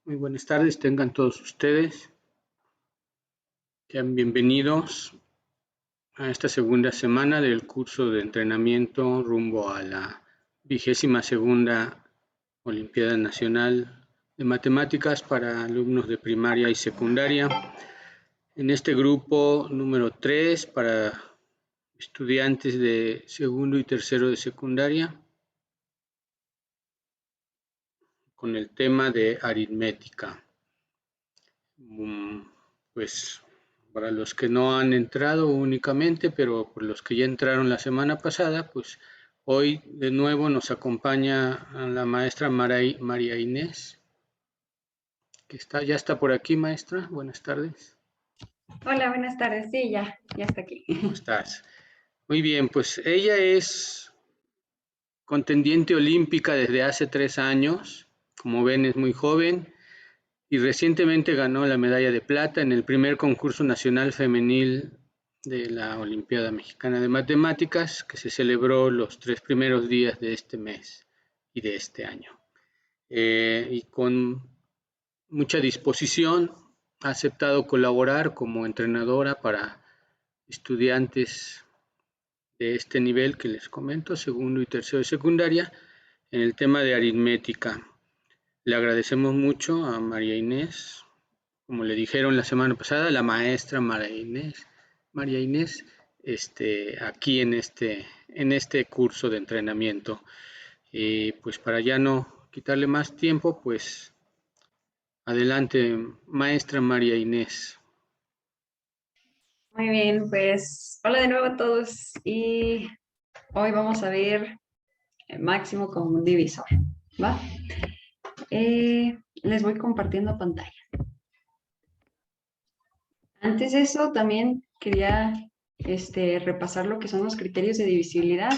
Muy buenas tardes, tengan todos ustedes. Sean bienvenidos a esta segunda semana del curso de entrenamiento rumbo a la 22ª Olimpiada Nacional de Matemáticas para alumnos de primaria y secundaria. En este grupo número 3 para estudiantes de segundo y tercero de secundaria, con el tema de aritmética. Pues para los que no han entrado únicamente, pero por los que ya entraron la semana pasada, pues hoy de nuevo nos acompaña la maestra María Inés, que ya está por aquí, maestra. Buenas tardes. Hola, buenas tardes. Sí, ya está aquí. ¿Cómo estás? Muy bien, pues ella es contendiente olímpica desde hace 3 años. Como ven, es muy joven y recientemente ganó la medalla de plata en el primer concurso nacional femenil de la Olimpiada Mexicana de Matemáticas, que se celebró los 3 primeros días de este mes y de este año. Y con mucha disposición ha aceptado colaborar como entrenadora para estudiantes de este nivel que les comento, segundo y tercero de secundaria, en el tema de aritmética. Le agradecemos mucho a María Inés, como le dijeron la semana pasada, la maestra María Inés, aquí en este curso de entrenamiento. Y pues para ya no quitarle más tiempo, pues adelante, maestra María Inés. Muy bien, pues hola de nuevo a todos y hoy vamos a ver el máximo común divisor, ¿va? Les voy compartiendo pantalla. Antes de eso, también quería repasar lo que son los criterios de divisibilidad.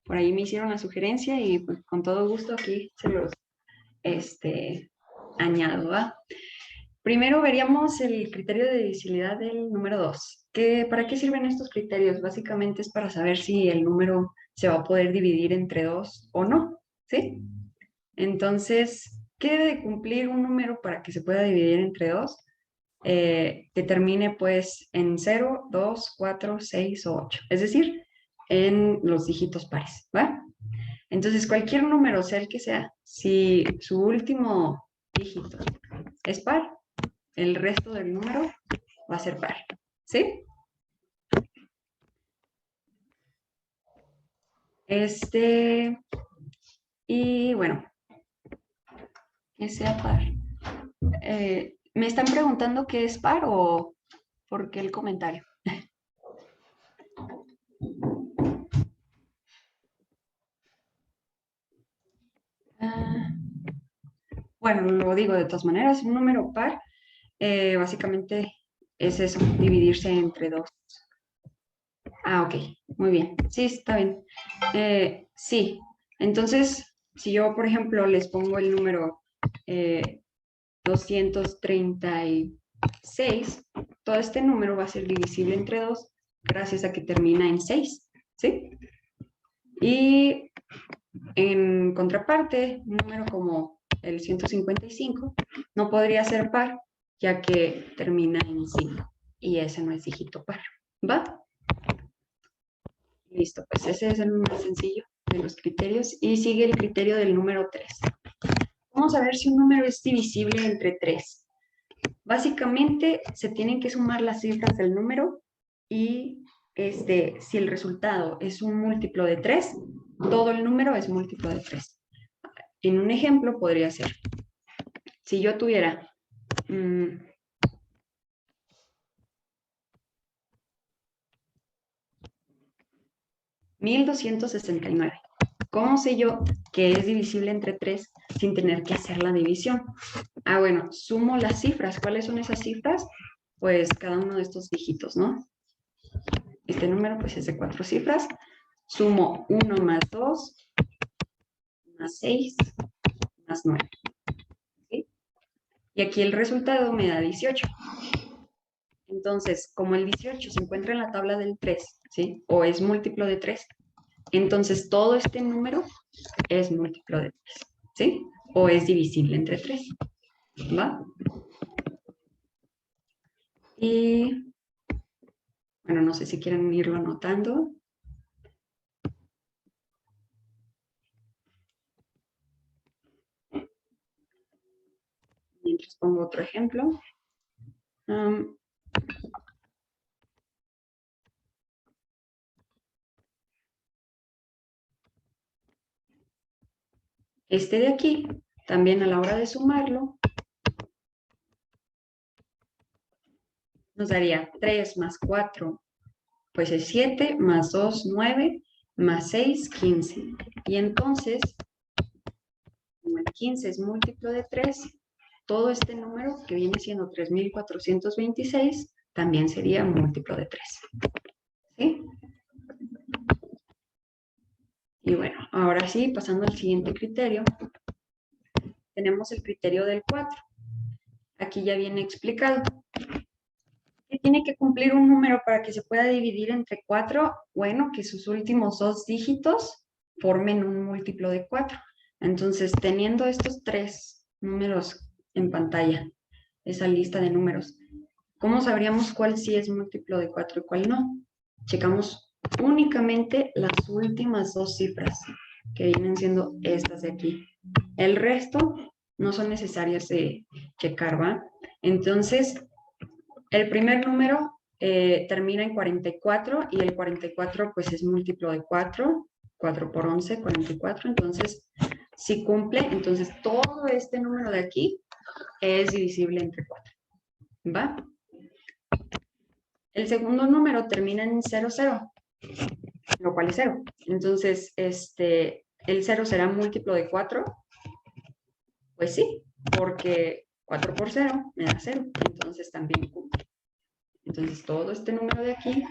Por ahí me hicieron la sugerencia y pues, con todo gusto aquí se los añado, ¿va? Primero veríamos el criterio de divisibilidad del número 2. ¿Para qué sirven estos criterios? Básicamente es para saber si el número se va a poder dividir entre 2 o no, ¿sí? Entonces, ¿qué debe de cumplir un número para que se pueda dividir entre 2? Que termine pues en 0, 2, 4, 6 o 8. Es decir, en los dígitos pares, ¿va? Entonces, cualquier número, sea el que sea, si su último dígito es par, el resto del número va a ser par, ¿sí? Y bueno, que sea par. ¿Me están preguntando qué es par o por qué el comentario? Bueno, lo digo de todas maneras, un número par básicamente es eso, dividirse entre 2. Ah, ok, muy bien. Sí, está bien. Sí, entonces, si yo, por ejemplo, les pongo el número 236, todo este número va a ser divisible entre 2 gracias a que termina en 6, ¿sí? Y en contraparte, un número como el 155 no podría ser par, ya que termina en 5 y ese no es dígito par, ¿va? Listo, pues ese es el más sencillo de los criterios y sigue el criterio del número 3. Vamos a ver si un número es divisible entre 3. Básicamente se tienen que sumar las cifras del número y si el resultado es un múltiplo de 3, todo el número es múltiplo de 3. En un ejemplo podría ser, si yo tuviera 1269. ¿Cómo sé yo que es divisible entre 3 sin tener que hacer la división? Ah, bueno, sumo las cifras. ¿Cuáles son esas cifras? Pues cada uno de estos dígitos, ¿no? Este número pues es de 4 cifras. Sumo 1 más 2, más 6, más 9. ¿Sí? Y aquí el resultado me da 18. Entonces, como el 18 se encuentra en la tabla del 3, ¿sí? O es múltiplo de 3, entonces todo este número es múltiplo de 3, ¿sí? O es divisible entre 3. ¿va? Y, bueno, no sé si quieren irlo anotando. Mientras pongo otro ejemplo. Este de aquí, también a la hora de sumarlo, nos daría 3 más 4, pues es 7, más 2, 9, más 6, 15. Y entonces, como el 15 es múltiplo de 3, todo este número que viene siendo 3.426 también sería múltiplo de 3. ¿Sí? Y bueno, ahora sí, pasando al siguiente criterio, tenemos el criterio del 4. Aquí ya viene explicado. ¿Qué tiene que cumplir un número para que se pueda dividir entre 4? Bueno, que sus últimos 2 dígitos formen un múltiplo de 4. Entonces, teniendo estos 3 números en pantalla, esa lista de números, ¿cómo sabríamos cuál sí es múltiplo de 4 y cuál no? Checamos únicamente las últimas 2 cifras, que vienen siendo estas de aquí. El resto no son necesarias de checar, ¿va? Entonces, el primer número termina en 44 y el 44 pues es múltiplo de 4. 4 por 11, 44. Entonces, si cumple, entonces todo este número de aquí es divisible entre 4. ¿Va? El segundo número termina en 0, 0, lo cual es 0. Entonces, el 0 será múltiplo de 4. Pues sí, porque 4 por 0 me da 0. Entonces también cumple. Entonces, todo este número de aquí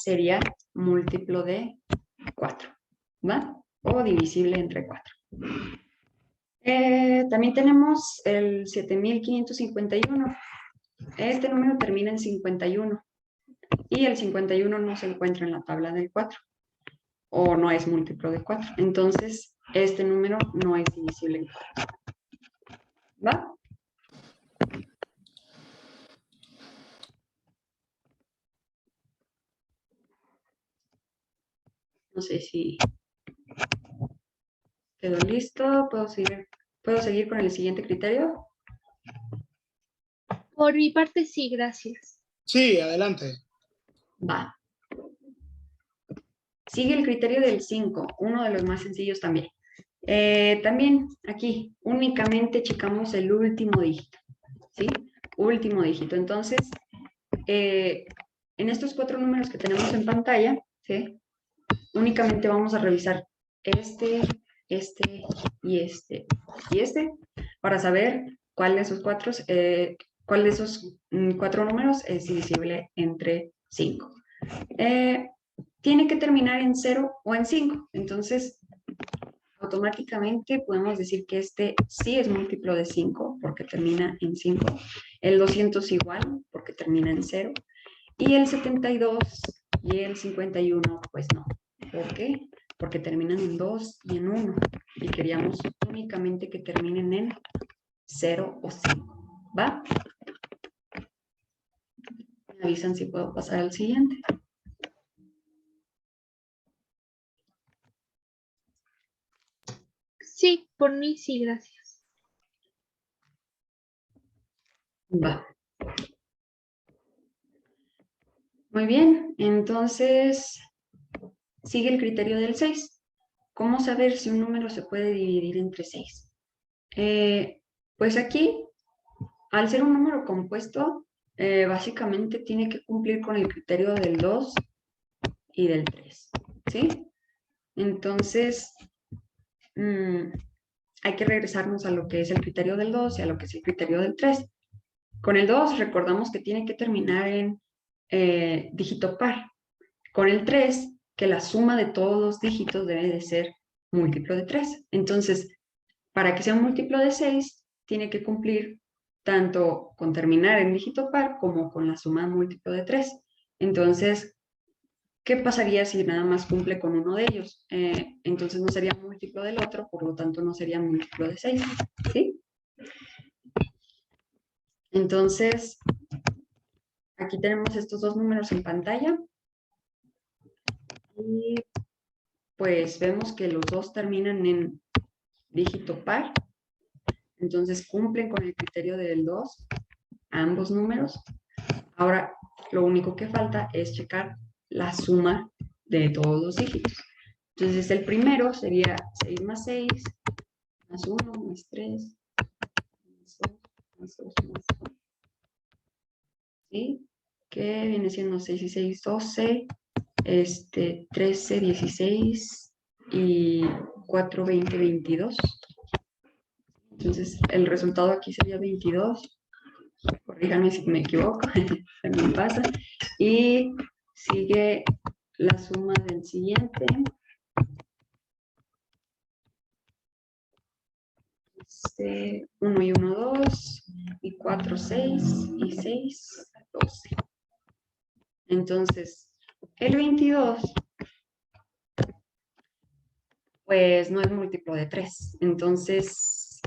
sería múltiplo de 4, ¿va? O divisible entre 4. También tenemos el 7551. Este número termina en 51 y el 51 no se encuentra en la tabla del 4 o no es múltiplo de 4. Entonces, este número no es divisible en 4. ¿Va? No sé si quedó listo. ¿Puedo seguir con el siguiente criterio? Por mi parte, sí, gracias. Sí, adelante. Va. Sigue el criterio del 5, uno de los más sencillos también. También aquí únicamente checamos el último dígito, ¿sí? Último dígito. Entonces, en estos 4 números que tenemos en pantalla, ¿sí? Únicamente vamos a revisar este y este para saber cuál de esos 4 números es divisible entre 5. Tiene que terminar en 0 o en 5. Entonces, automáticamente podemos decir que este sí es múltiplo de 5 porque termina en 5. El 200 igual porque termina en 0. Y el 72 y el 51, pues no. ¿Por qué? Porque terminan en 2 y en 1. Y queríamos únicamente que terminen en 0 o 5. ¿Va? Me avisan si puedo pasar al siguiente. Sí, por mí, sí, gracias. Va. Muy bien, entonces sigue el criterio del 6. ¿Cómo saber si un número se puede dividir entre 6? Pues aquí, al ser un número compuesto, básicamente tiene que cumplir con el criterio del 2 y del 3, ¿sí? Entonces, hay que regresarnos a lo que es el criterio del 2 y a lo que es el criterio del 3. Con el 2 recordamos que tiene que terminar en dígito par. Con el 3, que la suma de todos los dígitos debe de ser múltiplo de 3. Entonces, para que sea un múltiplo de 6, tiene que cumplir tanto con terminar en dígito par como con la suma múltiplo de 3. Entonces, ¿qué pasaría si nada más cumple con uno de ellos? Entonces no sería múltiplo del otro, por lo tanto no sería múltiplo de 6. ¿Sí? Entonces, aquí tenemos estos dos números en pantalla. Y pues vemos que los dos terminan en dígito par. Entonces cumplen con el criterio del 2, ambos números. Ahora, lo único que falta es checar la suma de todos los dígitos. Entonces, el primero sería 6 más 6, más 1, más 3, más 2, más 2, más 2. ¿Sí? Que viene siendo 6 y 6, 12, 13, 16 y 4, 20, 22. Entonces, el resultado aquí sería 22. Corríjanme si me equivoco, también pasa. Y sigue la suma del siguiente. 1 y 1, 2, y 4, 6, y 6, 12. Entonces, el 22, pues no es múltiplo de 3. Entonces,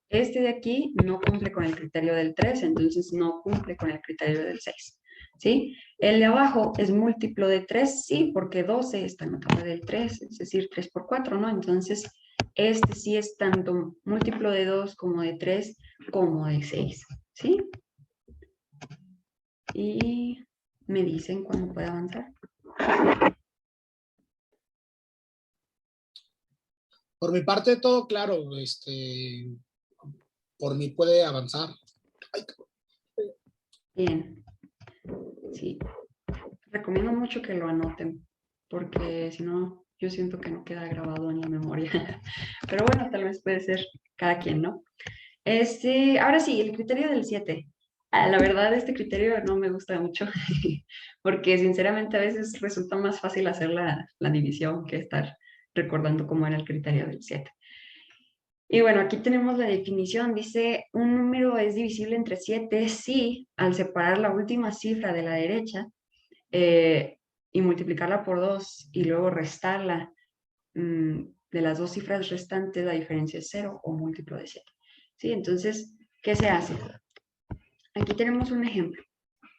este de aquí no cumple con el criterio del 3, entonces no cumple con el criterio del 6. ¿Sí? El de abajo es múltiplo de 3, sí, porque 12 está en la tabla del 3, es decir, 3 por 4, ¿no? Entonces, este sí es tanto múltiplo de 2 como de 3 como de 6, ¿sí? Y me dicen cuándo puede avanzar. Por mi parte, todo claro. Por mí puede avanzar. Ay, Bien. Sí. Recomiendo mucho que lo anoten, porque si no, yo siento que no queda grabado en la memoria. Pero bueno, tal vez puede ser cada quien, ¿no? Ahora sí, el criterio del 7. La verdad, este criterio no me gusta mucho, porque sinceramente a veces resulta más fácil hacer la división que estar recordando cómo era el criterio del 7. Y bueno, aquí tenemos la definición. Dice, un número es divisible entre 7 si, al separar la última cifra de la derecha y multiplicarla por 2 y luego restarla de las dos cifras restantes, la diferencia es 0 o múltiplo de 7. ¿Sí? Entonces, ¿qué se hace? Aquí tenemos un ejemplo.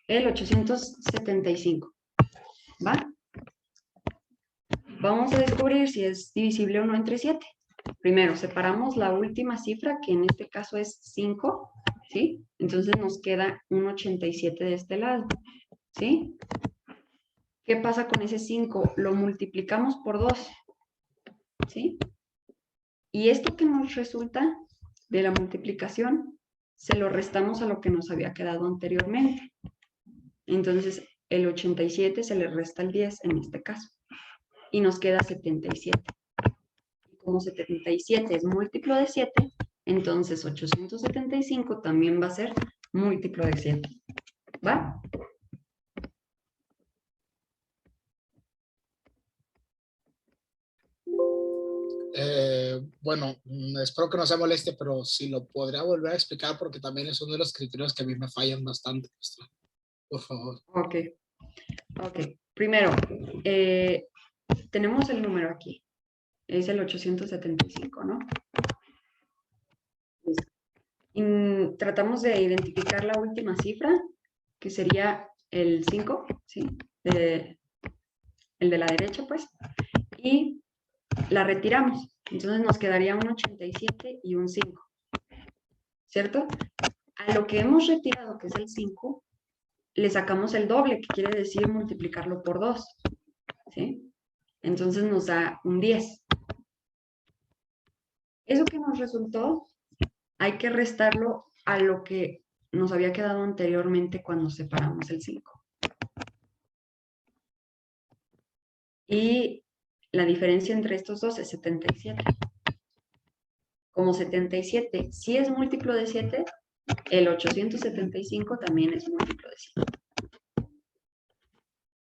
El 875. ¿Va? Vamos a descubrir si es divisible o no entre 7. Primero, separamos la última cifra, que en este caso es 5, ¿sí? Entonces nos queda un 87 de este lado, ¿sí? ¿Qué pasa con ese 5? Lo multiplicamos por 2, ¿sí? Y esto que nos resulta de la multiplicación, se lo restamos a lo que nos había quedado anteriormente. Entonces, el 87 se le resta el 10 en este caso. Y nos queda 77. Como 77 es múltiplo de 7, entonces 875 también va a ser múltiplo de 7. ¿Va? Bueno, espero que no se moleste, pero si lo podría volver a explicar porque también es uno de los criterios que a mí me fallan bastante. Por favor. Ok. Primero, tenemos el número aquí. Es el 875, ¿no? Y tratamos de identificar la última cifra, que sería el 5, ¿sí? El de la derecha, pues. Y la retiramos. Entonces nos quedaría un 87 y un 5. ¿Cierto? A lo que hemos retirado, que es el 5, le sacamos el doble, que quiere decir multiplicarlo por 2. ¿Sí? Entonces nos da un 10. Eso que nos resultó, hay que restarlo a lo que nos había quedado anteriormente cuando separamos el 5. Y la diferencia entre estos dos es 77. Como 77 sí es múltiplo de 7, el 875 también es múltiplo de 7.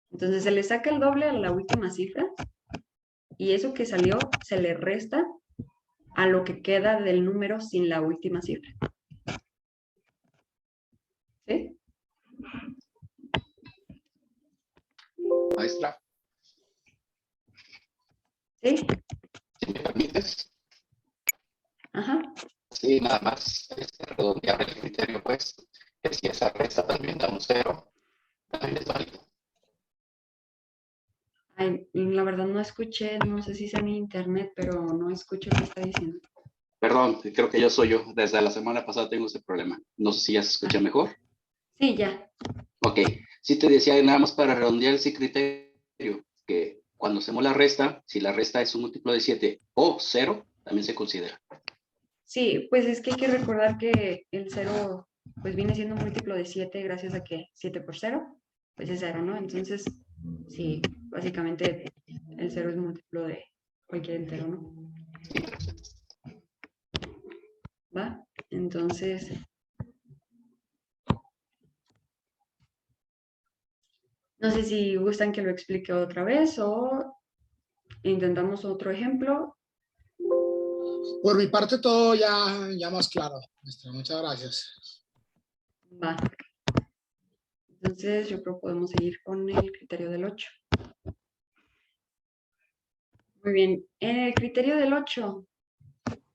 Entonces se le saca el doble a la última cifra y eso que salió se le resta a lo que queda del número sin la última cifra. ¿Sí? Maestra, ¿Sí? si me permites, Ajá. sí, nada más redondear el criterio, pues. que si esa resta también da un 0, también es válido. Ay, la verdad no escuché, no sé si sea mi internet, pero no escucho qué está diciendo. Perdón, creo que yo soy yo. Desde la semana pasada tengo ese problema. No sé si ya se escucha mejor. Sí, ya. Ok, sí te decía nada más para redondear ese criterio, que cuando hacemos la resta, si la resta es un múltiplo de 7 o 0, también se considera. Sí, pues es que hay que recordar que el 0 pues viene siendo un múltiplo de 7 gracias a que 7 por 0, pues es 0, ¿no? Entonces, sí, básicamente el 0 es múltiplo de cualquier entero, ¿no? ¿Va? Entonces, no sé si gustan que lo explique otra vez o intentamos otro ejemplo. Por mi parte, todo ya más claro, maestra. Muchas gracias. Va. Entonces, yo creo que podemos seguir con el criterio del 8. Muy bien. En el criterio del 8,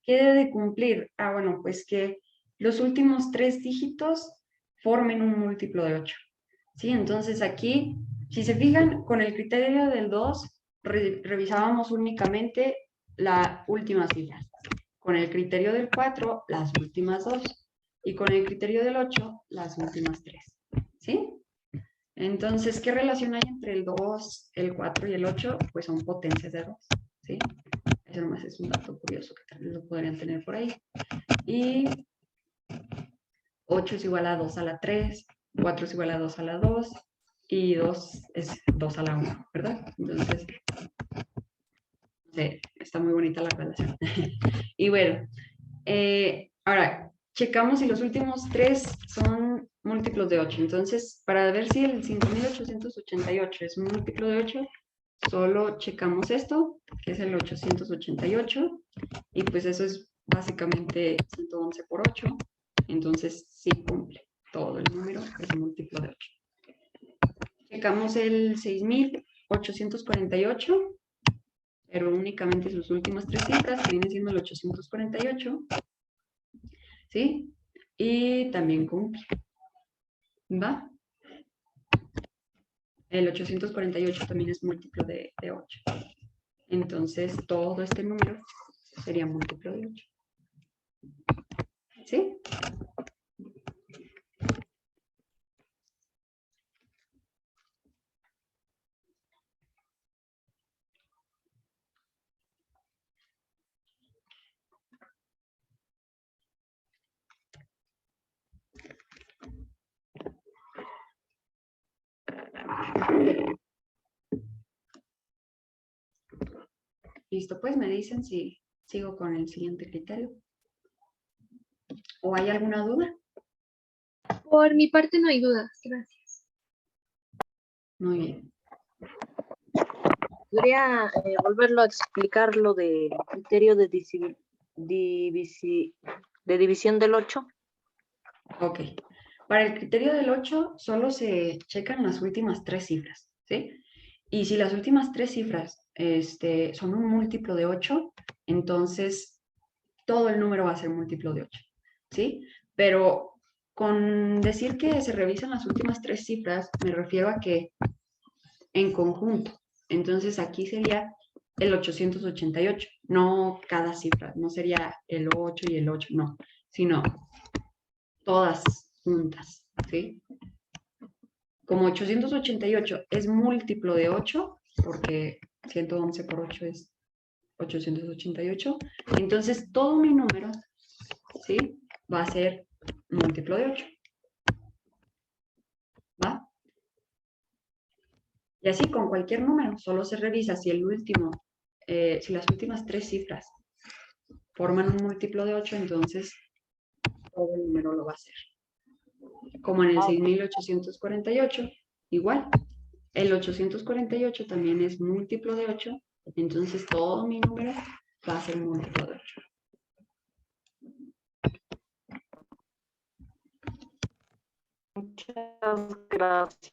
¿qué debe de cumplir? Ah, bueno, pues que los últimos 3 dígitos formen un múltiplo de 8. ¿Sí? Entonces aquí, si se fijan, con el criterio del 2, revisábamos únicamente la última cifra. Con el criterio del 4, las últimas 2. Y con el criterio del 8, las últimas 3. ¿Sí? Entonces, ¿qué relación hay entre el 2, el 4 y el 8? Pues son potencias de 2. ¿Sí? Eso nomás es un dato curioso que tal vez lo podrían tener por ahí. Y 8 es igual a 2 a la 3, 4 es igual a 2 a la 2 y 2 es 2 a la 1, ¿verdad? Entonces, sí, está muy bonita la relación. Y bueno, ahora, checamos si los últimos 3 son múltiplos de 8. Entonces, para ver si el 5888 es un múltiplo de 8, solo checamos esto, que es el 888, y pues eso es básicamente 111 por 8, entonces sí cumple todo el número, es un múltiplo de 8. Checamos el 6848, pero únicamente sus últimas 3 cifras, que viene siendo el 848, ¿sí? Y también cumple, ¿va? El 848 también es múltiplo de 8. Entonces, todo este número sería múltiplo de 8. ¿Sí? Listo, pues me dicen si sigo con el siguiente criterio. ¿O hay alguna duda? Por mi parte no hay dudas, gracias. Muy bien. ¿Podría volverlo a explicar lo del criterio de división del 8? Ok. Para el criterio del 8 solo se checan las últimas 3 cifras, ¿sí? Y si las últimas 3 cifras son un múltiplo de 8, entonces todo el número va a ser múltiplo de 8, ¿sí? Pero con decir que se revisan las últimas 3 cifras, me refiero a que en conjunto. Entonces aquí sería el 888, no cada cifra, no sería el 8 y el 8, no, sino todas juntas, ¿sí? Como 888 es múltiplo de 8, porque 111 por 8 es 888, entonces todo mi número, ¿sí? Va a ser múltiplo de 8. ¿Va? Y así con cualquier número, solo se revisa si el último, si las últimas 3 cifras forman un múltiplo de 8, entonces todo el número lo va a hacer. Como en el 6848, igual. El 848 también es múltiplo de 8, entonces todo mi número va a ser múltiplo de 8. Muchas gracias.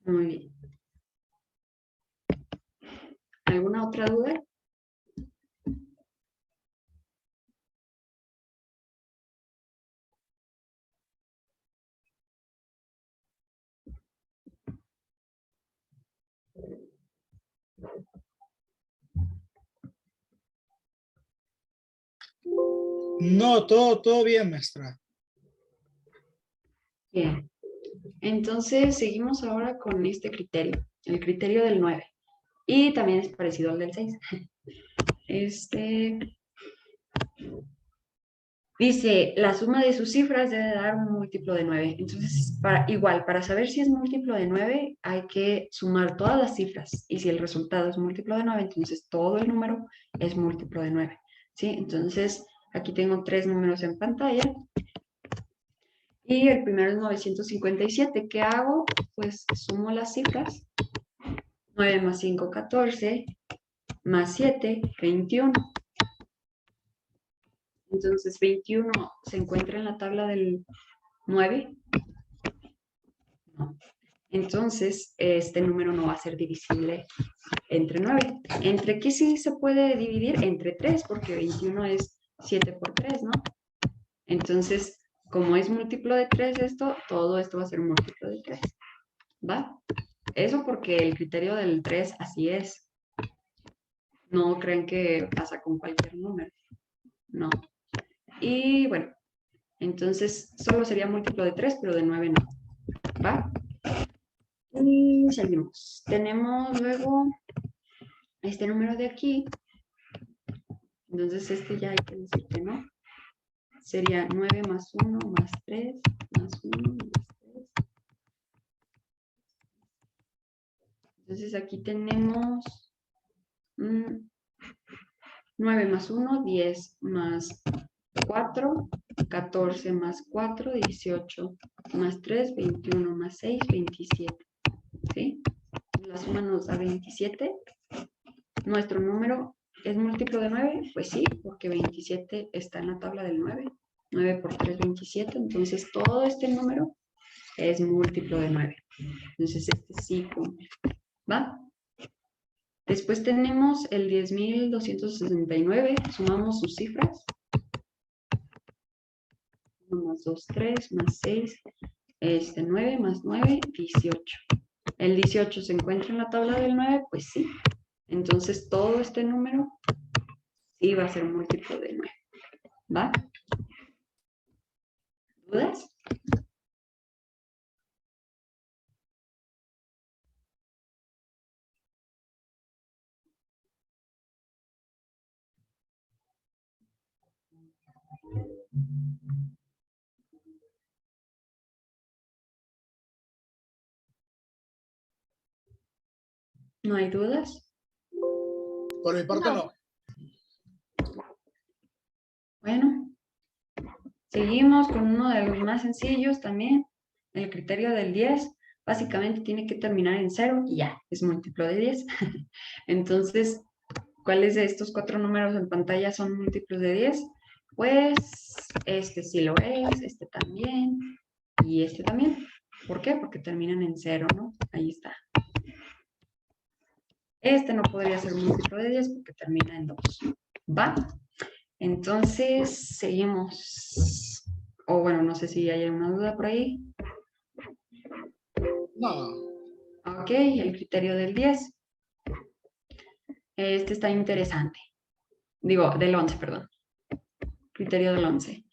Muy bien. ¿Alguna otra duda? No, todo bien, maestra. Bien. Entonces, seguimos ahora con este criterio, el criterio del 9. Y también es parecido al del 6. Dice, la suma de sus cifras debe dar un múltiplo de 9. Entonces, para saber si es múltiplo de 9, hay que sumar todas las cifras. Y si el resultado es múltiplo de 9, entonces todo el número es múltiplo de 9. ¿Sí? Entonces, aquí tengo 3 números en pantalla. Y el primero es 957. ¿Qué hago? Pues sumo las cifras. 9 más 5, 14. Más 7, 21. Entonces, 21 se encuentra en la tabla del 9. No. Entonces, este número no va a ser divisible entre 9. ¿Entre qué sí se puede dividir? Entre 3, porque 21 es 7 por 3, ¿no? Entonces, como es múltiplo de 3 esto, todo esto va a ser múltiplo de 3. ¿Va? Eso porque el criterio del 3 así es. No crean que pasa con cualquier número. No. Y bueno, entonces solo sería múltiplo de 3, pero de 9 no. ¿Va? Y seguimos. Tenemos luego este número de aquí. Entonces este ya hay que decir que no. Sería 9 más 1 más 3 más 1 más 3. Entonces aquí tenemos 9 más 1, 10 más 4, 14 más 4, 18 más 3, 21 más 6, 27. ¿Sí? La suma nos da 27. Nuestro número es múltiplo de 9, pues sí, porque 27 está en la tabla del 9. 9 por 3, 27. Entonces todo este número es múltiplo de 9. Entonces este sí cumple. ¿Va? Después tenemos el 10.269. Sumamos sus cifras. 1 más 2, 3, más 6, 9 más 9, 18. El 18 se encuentra en la tabla del 9, pues sí. Entonces todo este número sí va a ser múltiplo de 9. ¿Va? ¿Dudas? ¿No hay dudas? Por mi parte, no. Bueno, seguimos con uno de los más sencillos también. El criterio del 10. Básicamente tiene que terminar en 0 y ya, es múltiplo de 10. Entonces, ¿cuáles de estos 4 números en pantalla son múltiplos de 10? Pues este sí lo es, este también y este también. ¿Por qué? Porque terminan en 0, ¿no? Ahí está. Este no podría ser múltiplo de 10 porque termina en 2. ¿Va? Entonces, seguimos. O bueno, no sé si hay alguna duda por ahí. No. Ok, el criterio del 10. Este está interesante. Digo, del 11, perdón. Criterio del 11.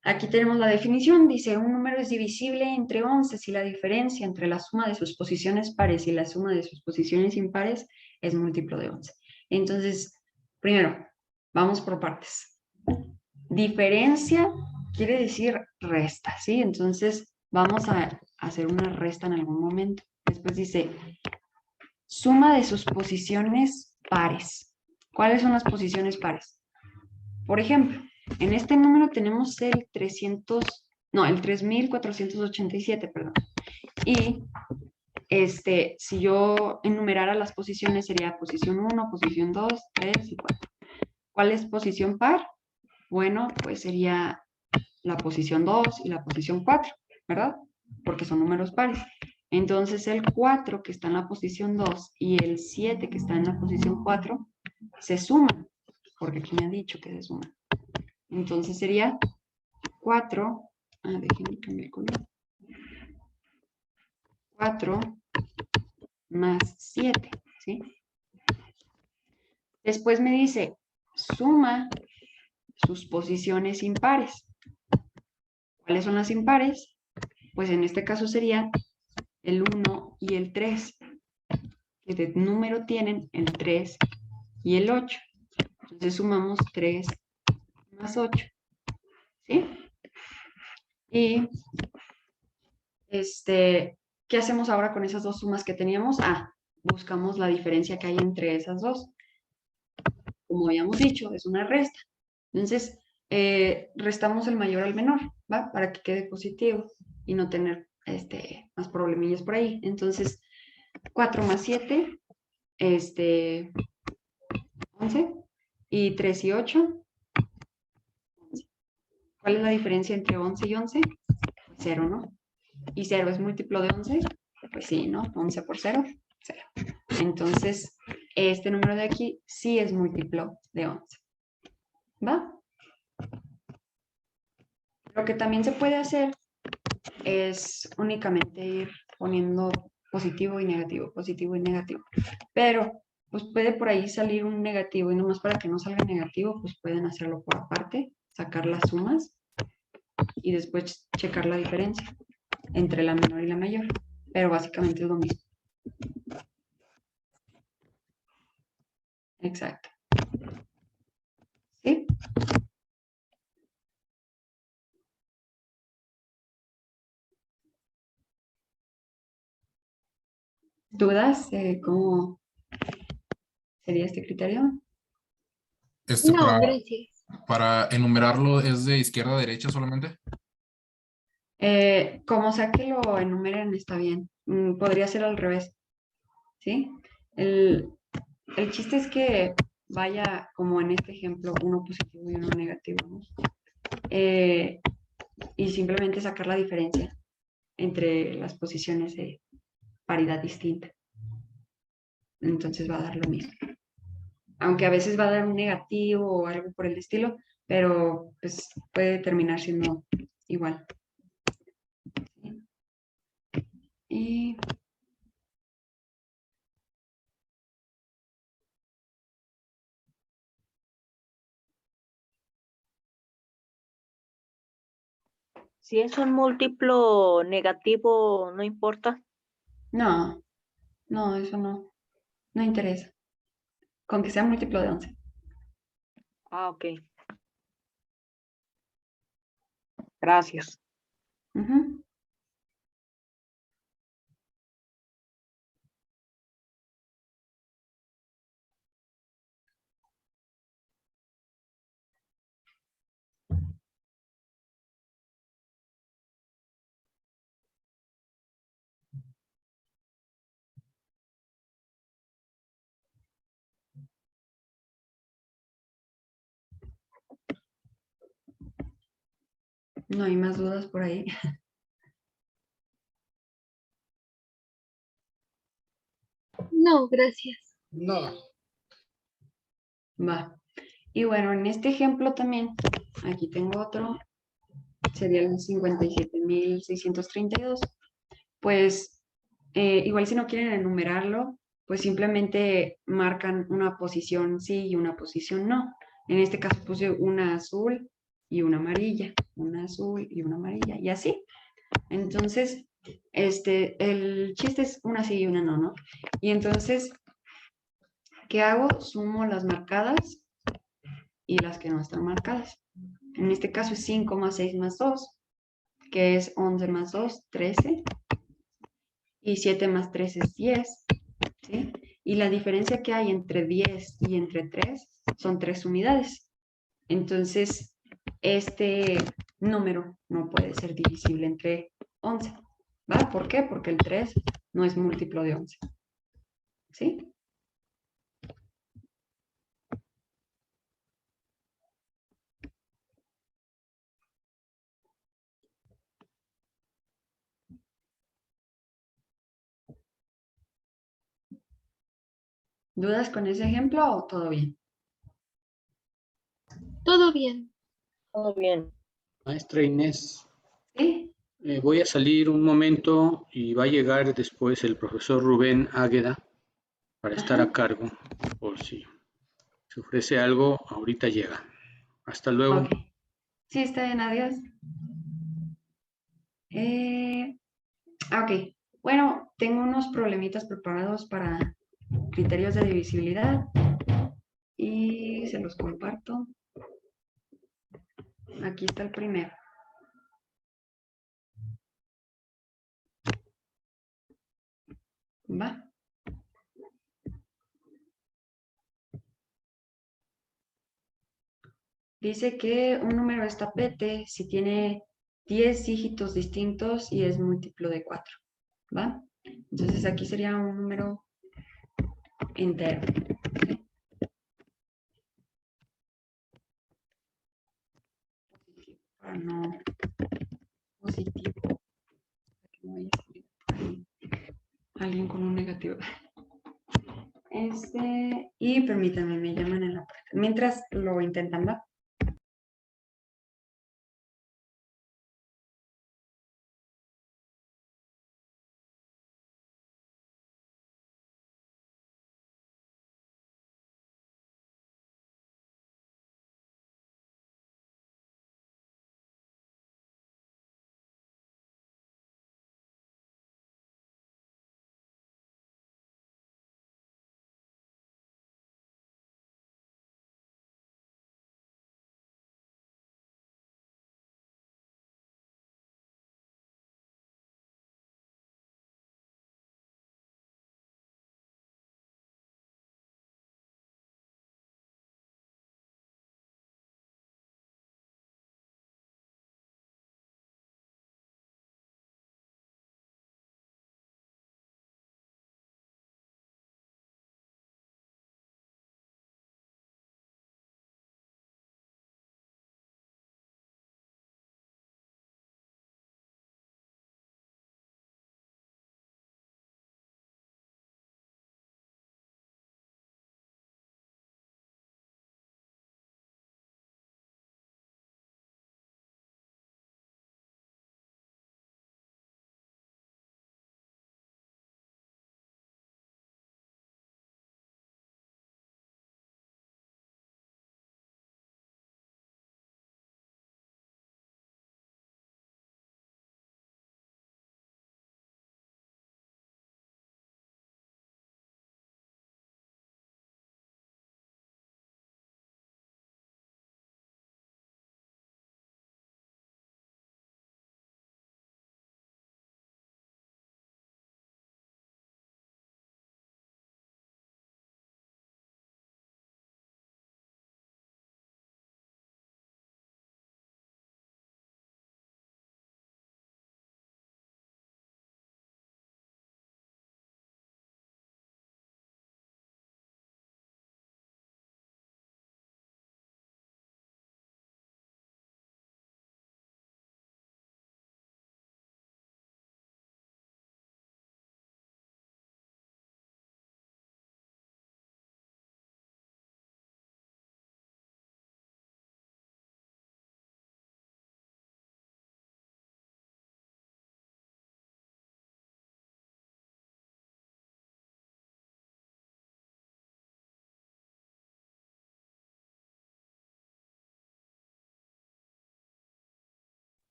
Aquí tenemos la definición. Dice, un número es divisible entre 11 si la diferencia entre la suma de sus posiciones pares y la suma de sus posiciones impares es múltiplo de 11. Entonces, primero, vamos por partes. Diferencia quiere decir resta, ¿sí? Entonces, vamos a hacer una resta en algún momento. Después dice, suma de sus posiciones pares. ¿Cuáles son las posiciones pares? Por ejemplo, en este número tenemos el 3.487, perdón. Y si yo enumerara las posiciones sería posición 1, posición 2, 3 y 4. ¿Cuál es posición par? Bueno, pues sería la posición 2 y la posición 4, ¿verdad? Porque son números pares. Entonces el 4 que está en la posición 2 y el 7 que está en la posición 4 se suman, porque aquí me ha dicho que se suman. Entonces sería 4, déjenme cambiar el color. 4 más 7. ¿sí? Después me dice, suma sus posiciones impares. ¿Cuáles son las impares? Pues en este caso sería el 1 y el 3, que de número tienen el 3 y el 8. Entonces sumamos 3 más 8, ¿sí? Y ¿qué hacemos ahora con esas dos sumas que teníamos? Buscamos la diferencia que hay entre esas dos. Como habíamos dicho, es una resta. Entonces, restamos el mayor al menor, ¿va? Para que quede positivo y no tener más problemillas por ahí. Entonces, 4 más 7, 11, y 3 y 8, 11. ¿Cuál es la diferencia entre 11 y 11? 0, ¿no? ¿Y 0 es múltiplo de 11? Pues sí, ¿no? 11 por 0, 0. Entonces, este número de aquí sí es múltiplo de 11. ¿Va? Lo que también se puede hacer es únicamente ir poniendo positivo y negativo, positivo y negativo. Pero, pues puede por ahí salir un negativo y nomás para que no salga negativo, pues pueden hacerlo por aparte, sacar las sumas y después checar la diferencia entre la menor y la mayor. Pero básicamente es lo mismo. Exacto. ¿Sí? ¿Dudas? ¿Cómo sería este criterio? No, gracias. Para enumerarlo, ¿es de izquierda a derecha solamente? Como sea que lo enumeren está bien. Podría ser al revés. ¿Sí? El chiste es que vaya como en este ejemplo, uno positivo y uno negativo, ¿no? Y simplemente sacar la diferencia entre las posiciones de paridad distinta. Entonces va a dar lo mismo. Aunque a veces va a dar un negativo o algo por el estilo, pero pues puede terminar siendo igual. ¿Sí? Y Si es un múltiplo negativo, no importa. no, eso no interesa. Con que sea múltiplo de 11. Ok. Gracias. Ujú. No hay más dudas por ahí. No, gracias. No. Va. Y bueno, en este ejemplo también, aquí tengo otro, sería el 57.632. Pues igual si no quieren enumerarlo, pues simplemente marcan una posición sí y una posición no. En este caso puse una azul y una amarilla, una azul y una amarilla, y así. Entonces, el chiste es una sí y una no, ¿no? Y entonces, ¿qué hago? Sumo las marcadas y las que no están marcadas. En este caso es 5 más 6 más 2, que es 11 más 2, 13. Y 7 más 3 es 10. ¿Sí? Y la diferencia que hay entre 10 y entre 3 son 3 unidades. Entonces, este número no puede ser divisible entre 11. ¿Va? ¿Por qué? Porque el 3 no es múltiplo de 11. ¿Sí? ¿Dudas con ese ejemplo o todo bien? Todo bien. Todo bien. Maestra Inés, ¿Sí? voy a salir un momento y va a llegar después el profesor Rubén Águeda. para estar a cargo por si se ofrece algo, ahorita llega. Hasta luego. Ok. Sí, está bien, adiós. Ok. Bueno, tengo unos problemitas preparados para criterios de divisibilidad y se los comparto. Aquí está el primero. Va. Dice que un número es tapete si tiene 10 dígitos distintos y es múltiplo de 4. ¿Va? Entonces aquí sería un número entero. ¿Sí? Para no positivo. No vaya a salir por ahí alguien con un negativo. Y permítanme, me llaman en la puerta. Mientras lo intentan, ¿va?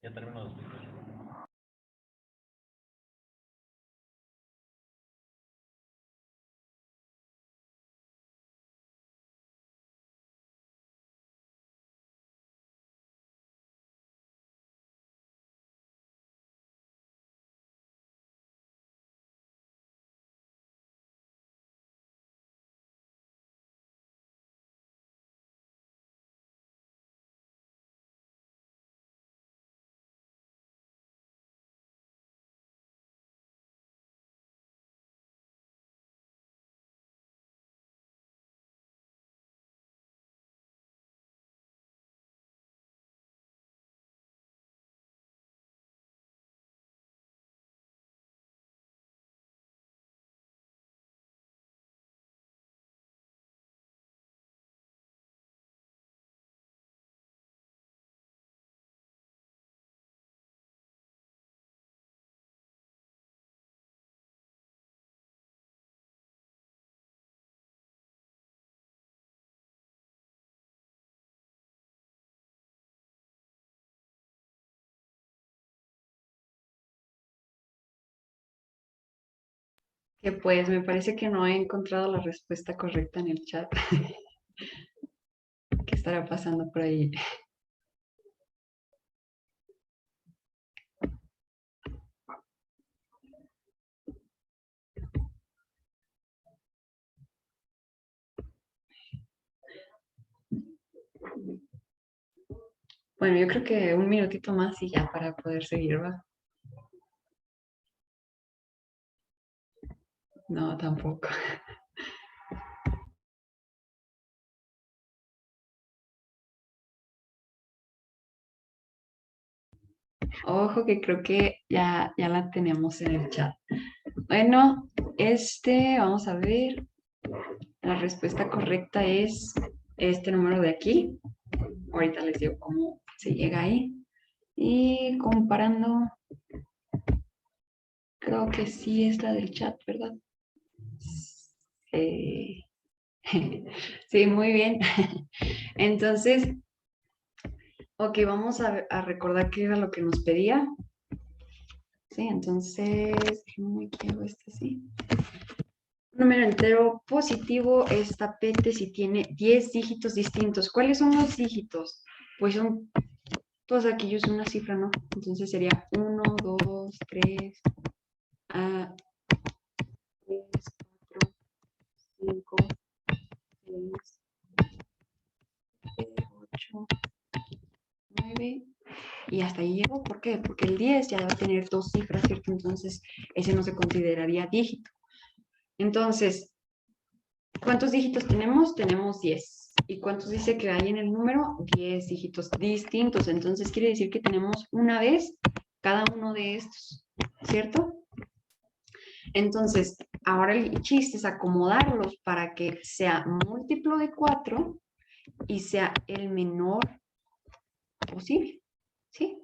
Ya terminó de explicar. Que pues me parece que no he encontrado la respuesta correcta en el chat. ¿Qué estará pasando por ahí? Bueno, yo creo que un minutito más y ya para poder seguir, ¿va? No, tampoco. Ojo que creo que ya la tenemos en el chat. Bueno, vamos a ver. La respuesta correcta es este número de aquí. Ahorita les digo cómo se llega ahí. Y comparando, creo que sí es la del chat, ¿verdad? Sí, muy bien. Entonces, ok, vamos a recordar qué era lo que nos pedía. Sí, entonces, aquí hago este así. Un número entero positivo es tapete si tiene 10 dígitos distintos. ¿Cuáles son los dígitos? Pues son todos aquellos una cifra, ¿no? Entonces sería 1, 2, 3, 3, 4, 5, 6, 7, 8, 9 y hasta ahí llego. ¿Por qué? Porque el 10 ya debe tener dos cifras, ¿cierto? Entonces ese no se consideraría dígito. Entonces, ¿cuántos dígitos tenemos? Tenemos 10. ¿Y cuántos dice que hay en el número? 10 dígitos distintos. Entonces quiere decir que tenemos una vez cada uno de estos, ¿cierto? Entonces, ahora el chiste es acomodarlos para que sea múltiplo de 4 y sea el menor posible, ¿sí?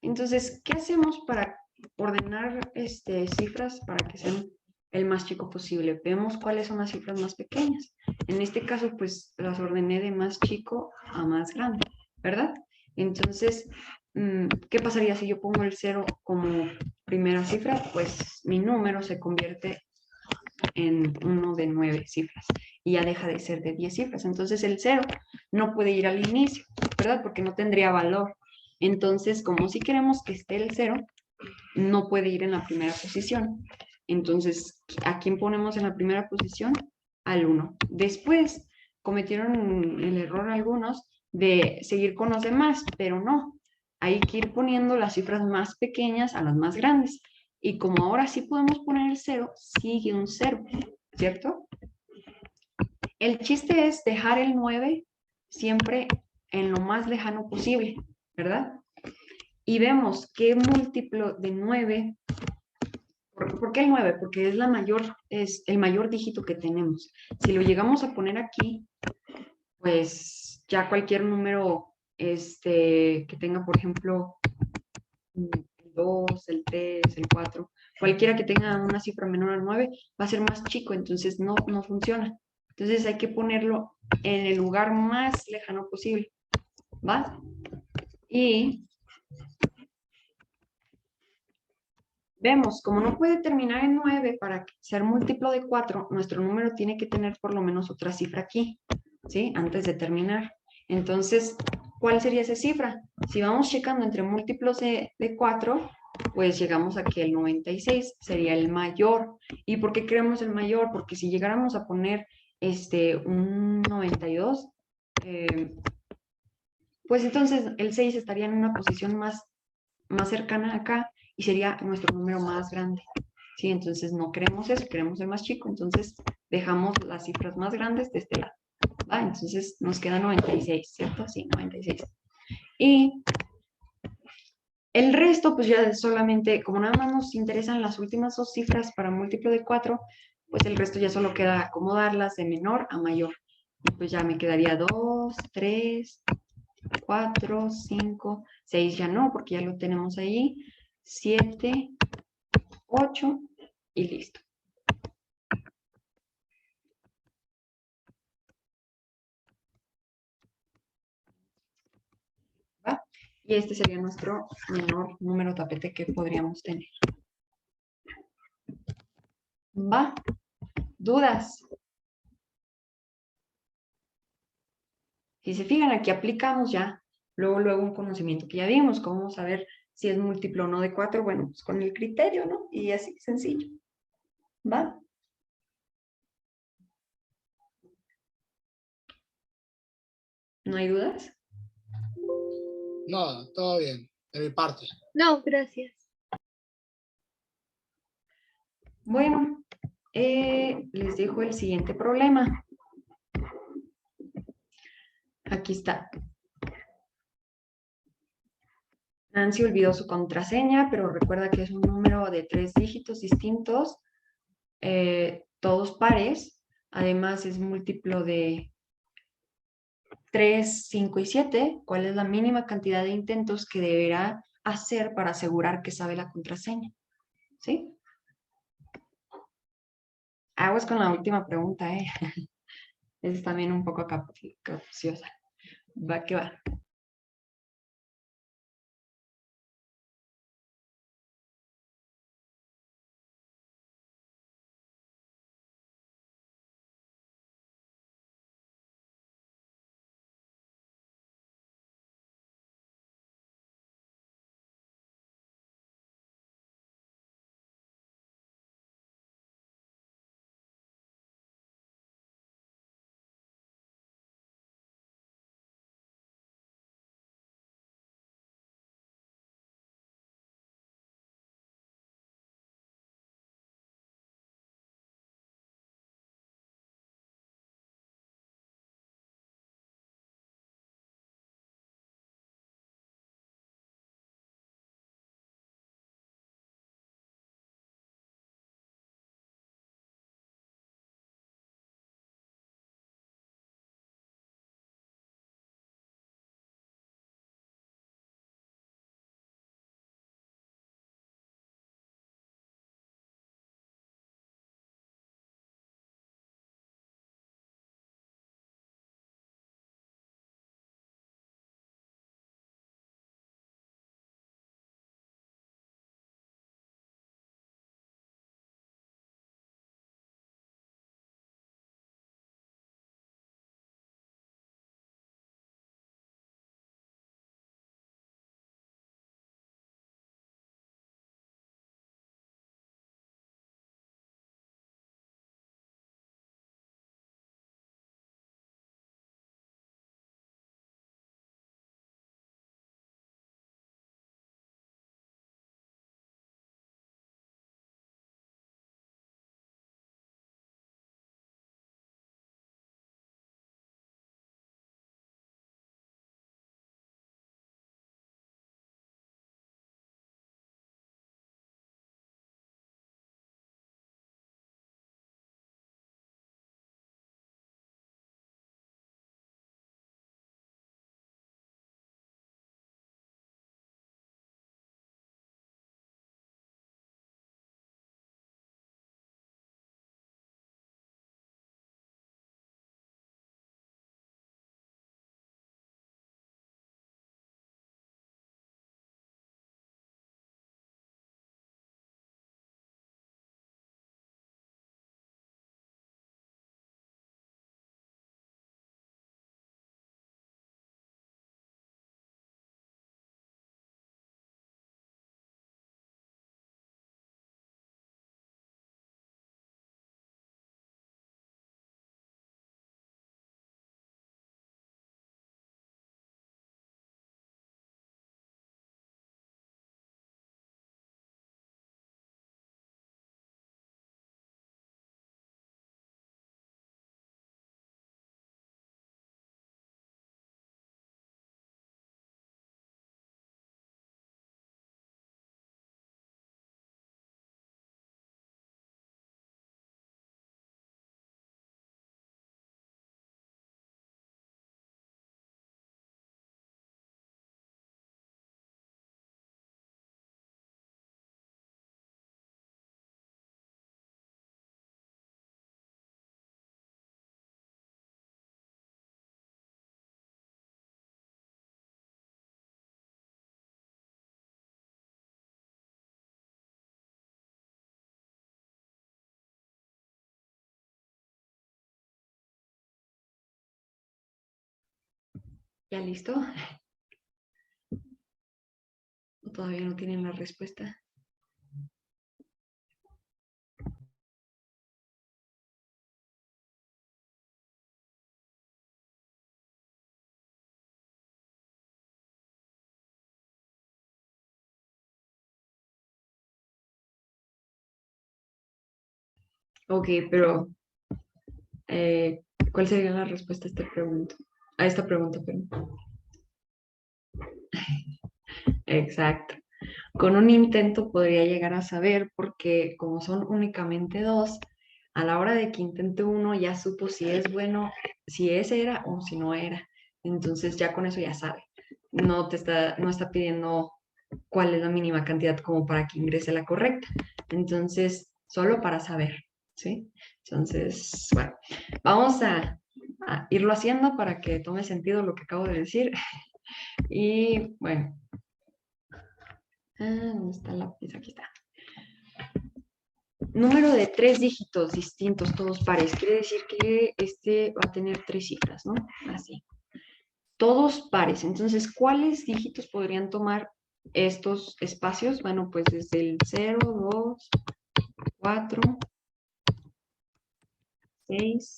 Entonces, ¿qué hacemos para ordenar cifras para que sean el más chico posible? Vemos cuáles son las cifras más pequeñas. En este caso, pues las ordené de más chico a más grande, ¿verdad? Entonces, ¿qué pasaría si yo pongo el 0 como primera cifra? Pues mi número se convierte en uno de 9 cifras y ya deja de ser de 10 cifras. Entonces el 0 no puede ir al inicio, ¿verdad? Porque no tendría valor. Entonces, como si queremos que esté el 0, no puede ir en la primera posición. Entonces, ¿a quién ponemos en la primera posición? Al 1. Después cometieron el error algunos de seguir con los demás, pero no. Hay que ir poniendo las cifras más pequeñas a las más grandes. Y como ahora sí podemos poner el 0, sigue un 0, ¿cierto? El chiste es dejar el 9 siempre en lo más lejano posible, ¿verdad? Y vemos qué múltiplo de 9. ¿Por qué el 9? Porque es el mayor dígito que tenemos. Si lo llegamos a poner aquí, pues ya cualquier número que tenga, por ejemplo, el 2, el 3, el 4, cualquiera que tenga una cifra menor al 9 va a ser más chico, entonces no funciona. Entonces hay que ponerlo en el lugar más lejano posible, ¿va? Y vemos, como no puede terminar en 9 para ser múltiplo de 4, nuestro número tiene que tener por lo menos otra cifra aquí, ¿sí? Antes de terminar. Entonces, ¿cuál sería esa cifra? Si vamos checando entre múltiplos de 4, pues llegamos a que el 96 sería el mayor. ¿Y por qué creemos el mayor? Porque si llegáramos a poner un 92, pues entonces el 6 estaría en una posición más cercana acá y sería nuestro número más grande. ¿Sí? Entonces no queremos eso, queremos el más chico, entonces dejamos las cifras más grandes de este lado. ¿Va? Entonces nos queda 96, ¿cierto? Sí, 96. Y el resto, pues ya solamente, como nada más nos interesan las últimas dos cifras para múltiplo de 4, pues el resto ya solo queda acomodarlas de menor a mayor. Y pues ya me quedaría 2, 3, 4, 5, 6 ya no, porque ya lo tenemos ahí. 7, 8 y listo. ¿Va? Y este sería nuestro menor número tapete que podríamos tener. ¿Va? ¿Dudas? Si se fijan, aquí aplicamos ya, luego un conocimiento que ya vimos, cómo saber si es múltiplo o no de 4, bueno, pues con el criterio, ¿no? Y así, sencillo. ¿Va? ¿No hay dudas? No, todo bien, de mi parte. No, gracias. Bueno, les dejo el siguiente problema. Aquí está. Nancy olvidó su contraseña, pero recuerda que es un número de 3 dígitos distintos, todos pares. Además, es múltiplo de 3, 5 y 7. ¿Cuál es la mínima cantidad de intentos que deberá hacer para asegurar que sabe la contraseña? ¿Sí? Aguas con la última pregunta, ¿eh? Es también un poco capciosa. Va que va. ¿Ya listo? ¿O todavía no tienen la respuesta? Ok, pero ¿cuál sería la respuesta a esta pregunta? A esta pregunta, perdón. Exacto. Con un intento podría llegar a saber porque como son únicamente dos, a la hora de que intente uno ya supo si es bueno, si ese era o si no era. Entonces ya con eso ya sabe. No está pidiendo cuál es la mínima cantidad como para que ingrese la correcta. Entonces, solo para saber, ¿sí? Entonces, bueno, vamos a irlo haciendo para que tome sentido lo que acabo de decir. Y bueno, ¿dónde está el lápiz? Aquí está. Número de 3 dígitos distintos, todos pares. Quiere decir que este va a tener 3 cifras, ¿no? Así. Todos pares. Entonces, ¿cuáles dígitos podrían tomar estos espacios? Bueno, pues desde el 0, 2, 4, 6,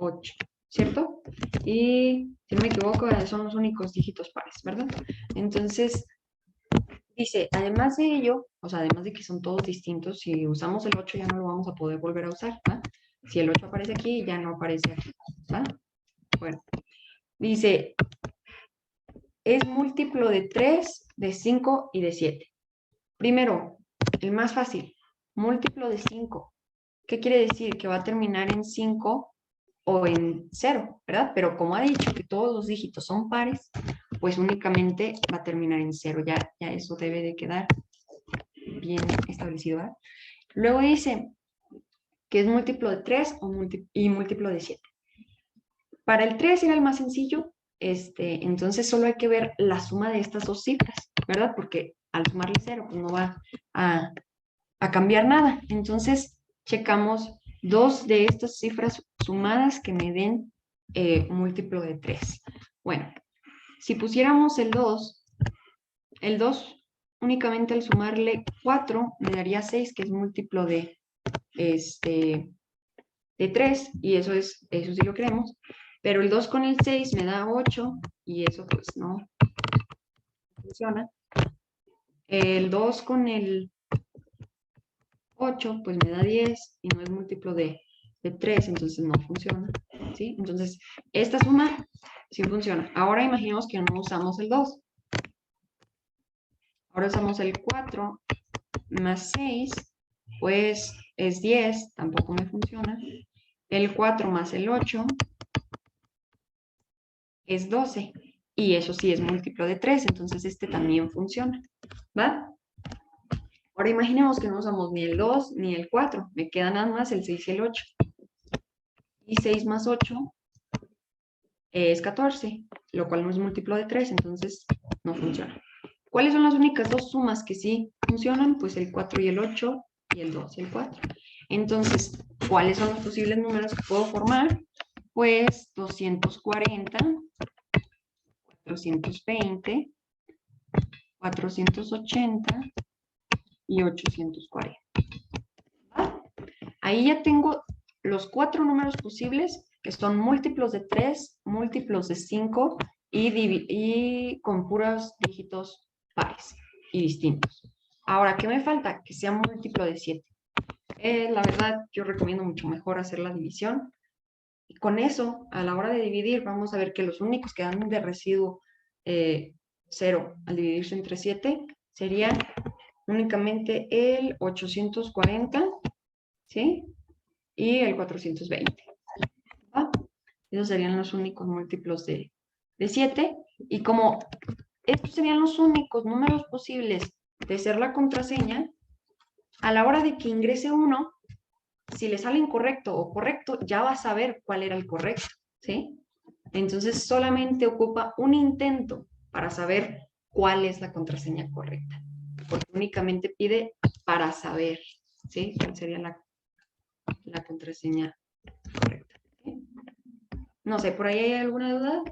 8, ¿cierto? Y si no me equivoco, son los únicos dígitos pares, ¿verdad? Entonces, dice, además de ello, o sea, además de que son todos distintos, si usamos el 8 ya no lo vamos a poder volver a usar, ¿va? Si el 8 aparece aquí, ya no aparece aquí, ¿va? Bueno, dice, es múltiplo de 3, de 5 y de 7. Primero, el más fácil, múltiplo de 5. ¿Qué quiere decir? Que va a terminar en 5 o en 0, ¿verdad? Pero como ha dicho que todos los dígitos son pares, pues únicamente va a terminar en 0. Ya eso debe de quedar bien establecido, ¿verdad? Luego dice que es múltiplo de 3 y múltiplo de 7. Para el 3 era el más sencillo, entonces solo hay que ver la suma de estas dos cifras, ¿verdad? Porque al sumarle 0, pues no va a cambiar nada. Entonces, checamos dos de estas cifras sumadas que me den múltiplo de 3. Bueno, si pusiéramos el 2 únicamente al sumarle 4 me daría 6, que es múltiplo de 3, y eso sí lo queremos. Pero el 2 con el 6 me da 8, y eso pues no funciona. El 2 con el 8, pues me da 10 y no es múltiplo de 3, entonces no funciona, ¿sí? Entonces, esta suma sí funciona. Ahora imaginemos que no usamos el 2. Ahora usamos el 4 más 6, pues es 10, tampoco me funciona. El 4 más el 8 es 12, y eso sí es múltiplo de 3, entonces este también funciona, ¿va? Ahora imaginemos que no usamos ni el 2 ni el 4, me quedan nada más el 6 y el 8. Y 6 más 8 es 14, lo cual no es múltiplo de 3, entonces no funciona. ¿Cuáles son las únicas dos sumas que sí funcionan? Pues el 4 y el 8, y el 2 y el 4. Entonces, ¿cuáles son los posibles números que puedo formar? Pues 240, 420, 480 y 840. ¿Va? Ahí ya tengo los 4 números posibles, que son múltiplos de 3, múltiplos de 5 y con puros dígitos pares y distintos. Ahora, ¿qué me falta? Que sea múltiplo de 7. La verdad, yo recomiendo mucho mejor hacer la división. Y con eso, a la hora de dividir, vamos a ver que los únicos que dan de residuo 0 al dividirse entre 7 sería únicamente el 840, ¿sí? Y el 420. ¿Va? Esos serían los únicos múltiplos de 7. Y como estos serían los únicos números posibles de ser la contraseña, a la hora de que ingrese uno, si le sale incorrecto o correcto, ya va a saber cuál era el correcto, ¿sí? Entonces solamente ocupa un intento para saber cuál es la contraseña correcta, porque únicamente pide para saber, ¿sí? ¿Cuál sería la contraseña correcta? ¿Sí? No sé, ¿por ahí hay alguna duda?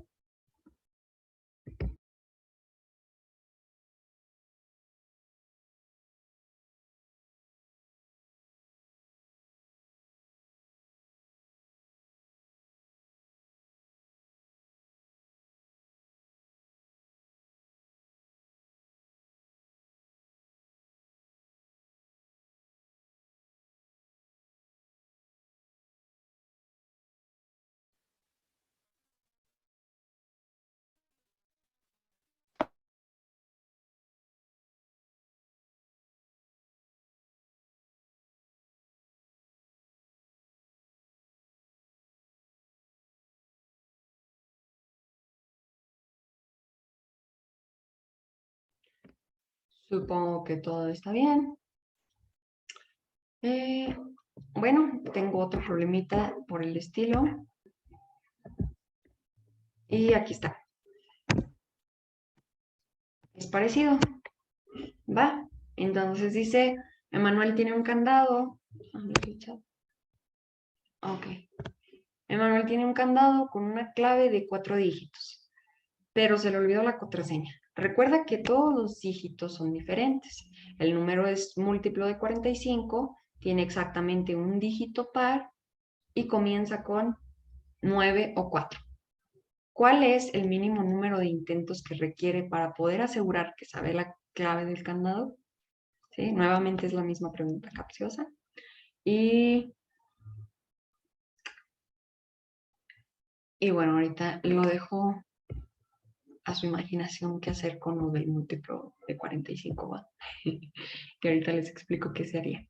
Supongo que todo está bien. Bueno, tengo otro problemita por el estilo. Y aquí está. Es parecido. Va. Entonces dice, Emanuel tiene un candado. Ok. Emanuel tiene un candado con una clave de 4 dígitos, pero se le olvidó la contraseña. Recuerda que todos los dígitos son diferentes. El número es múltiplo de 45, tiene exactamente un dígito par y comienza con 9 o 4. ¿Cuál es el mínimo número de intentos que requiere para poder asegurar que sabe la clave del candado? ¿Sí? Nuevamente es la misma pregunta capciosa. Y bueno, ahorita lo dejo a su imaginación qué hacer con lo del múltiplo de 45, ¿va? Que ahorita les explico qué se haría.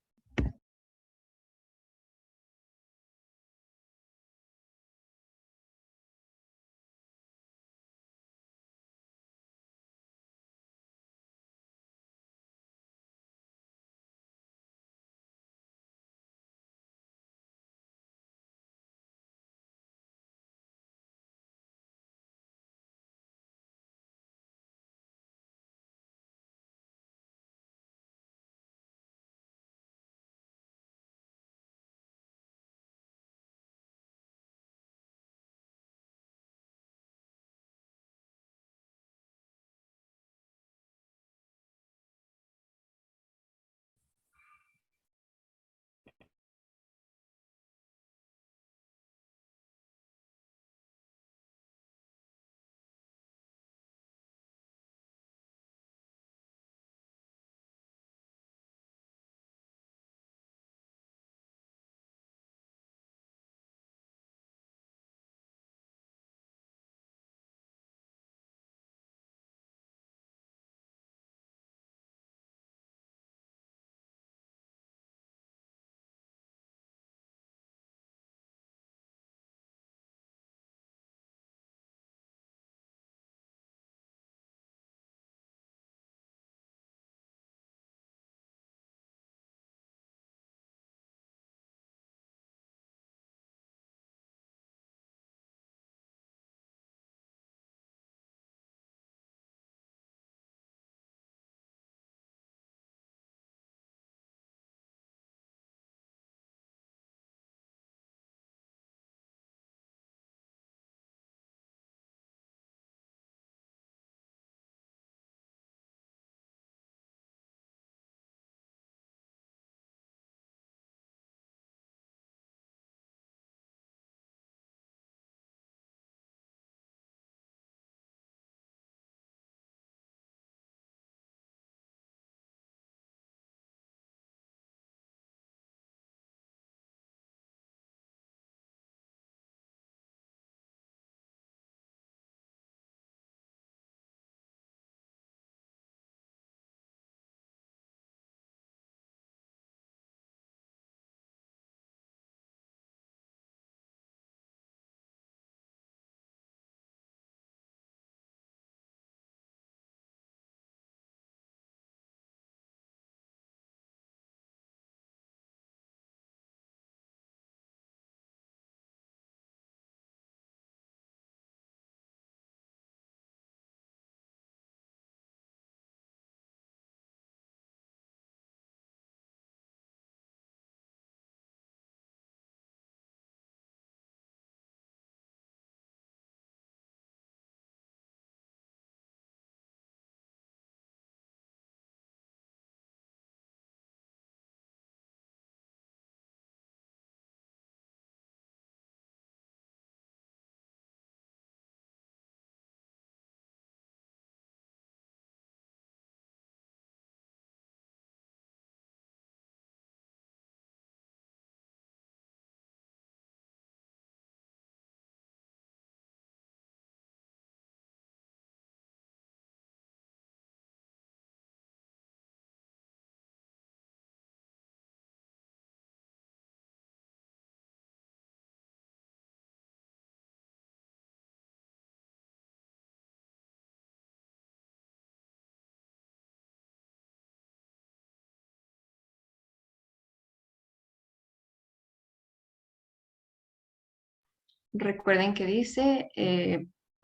recuerden que dice,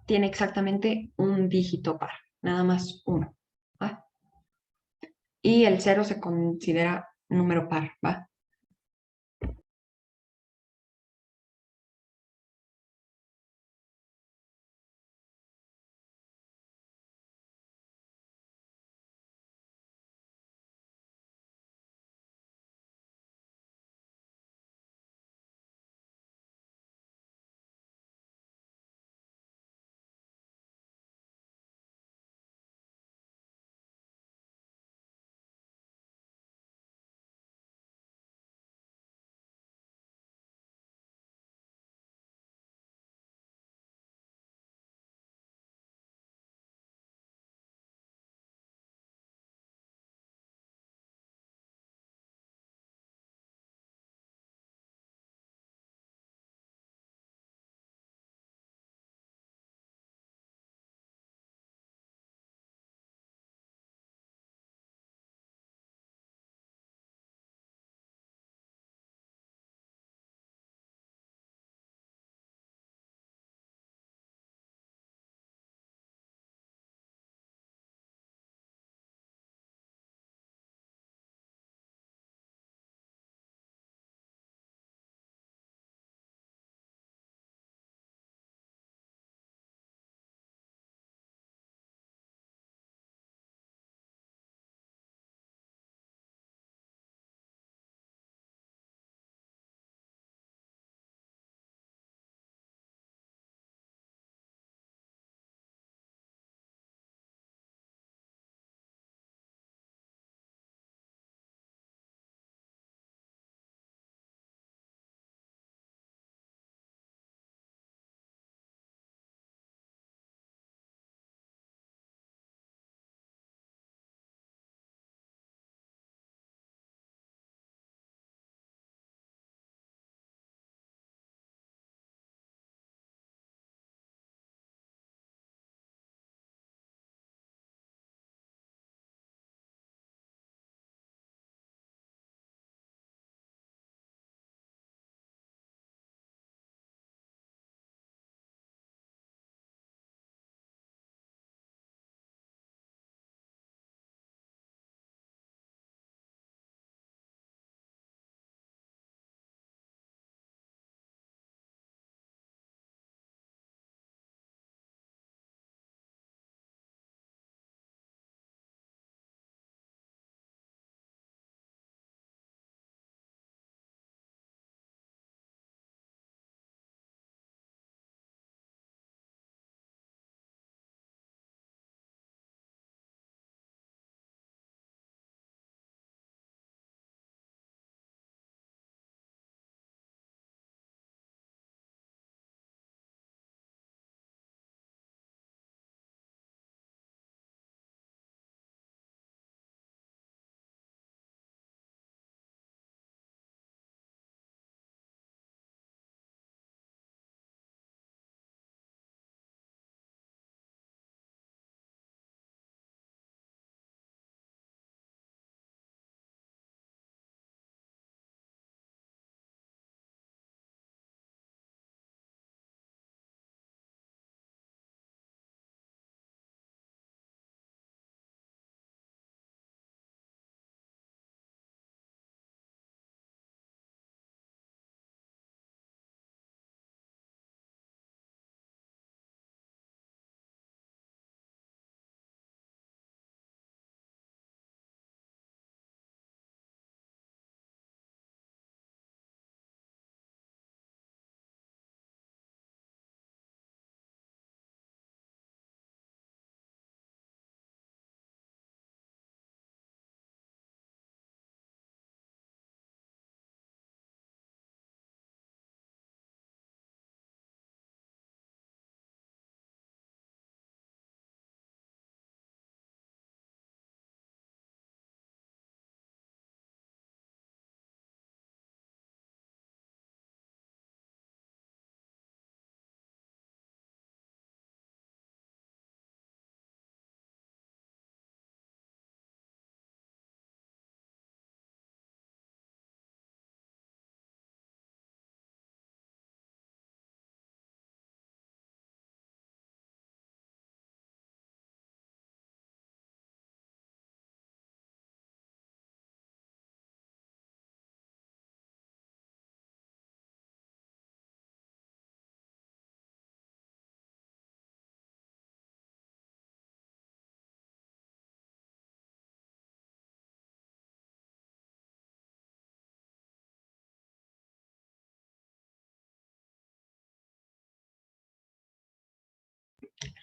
tiene exactamente un dígito par, nada más uno, ¿va? Y el cero se considera número par, ¿va?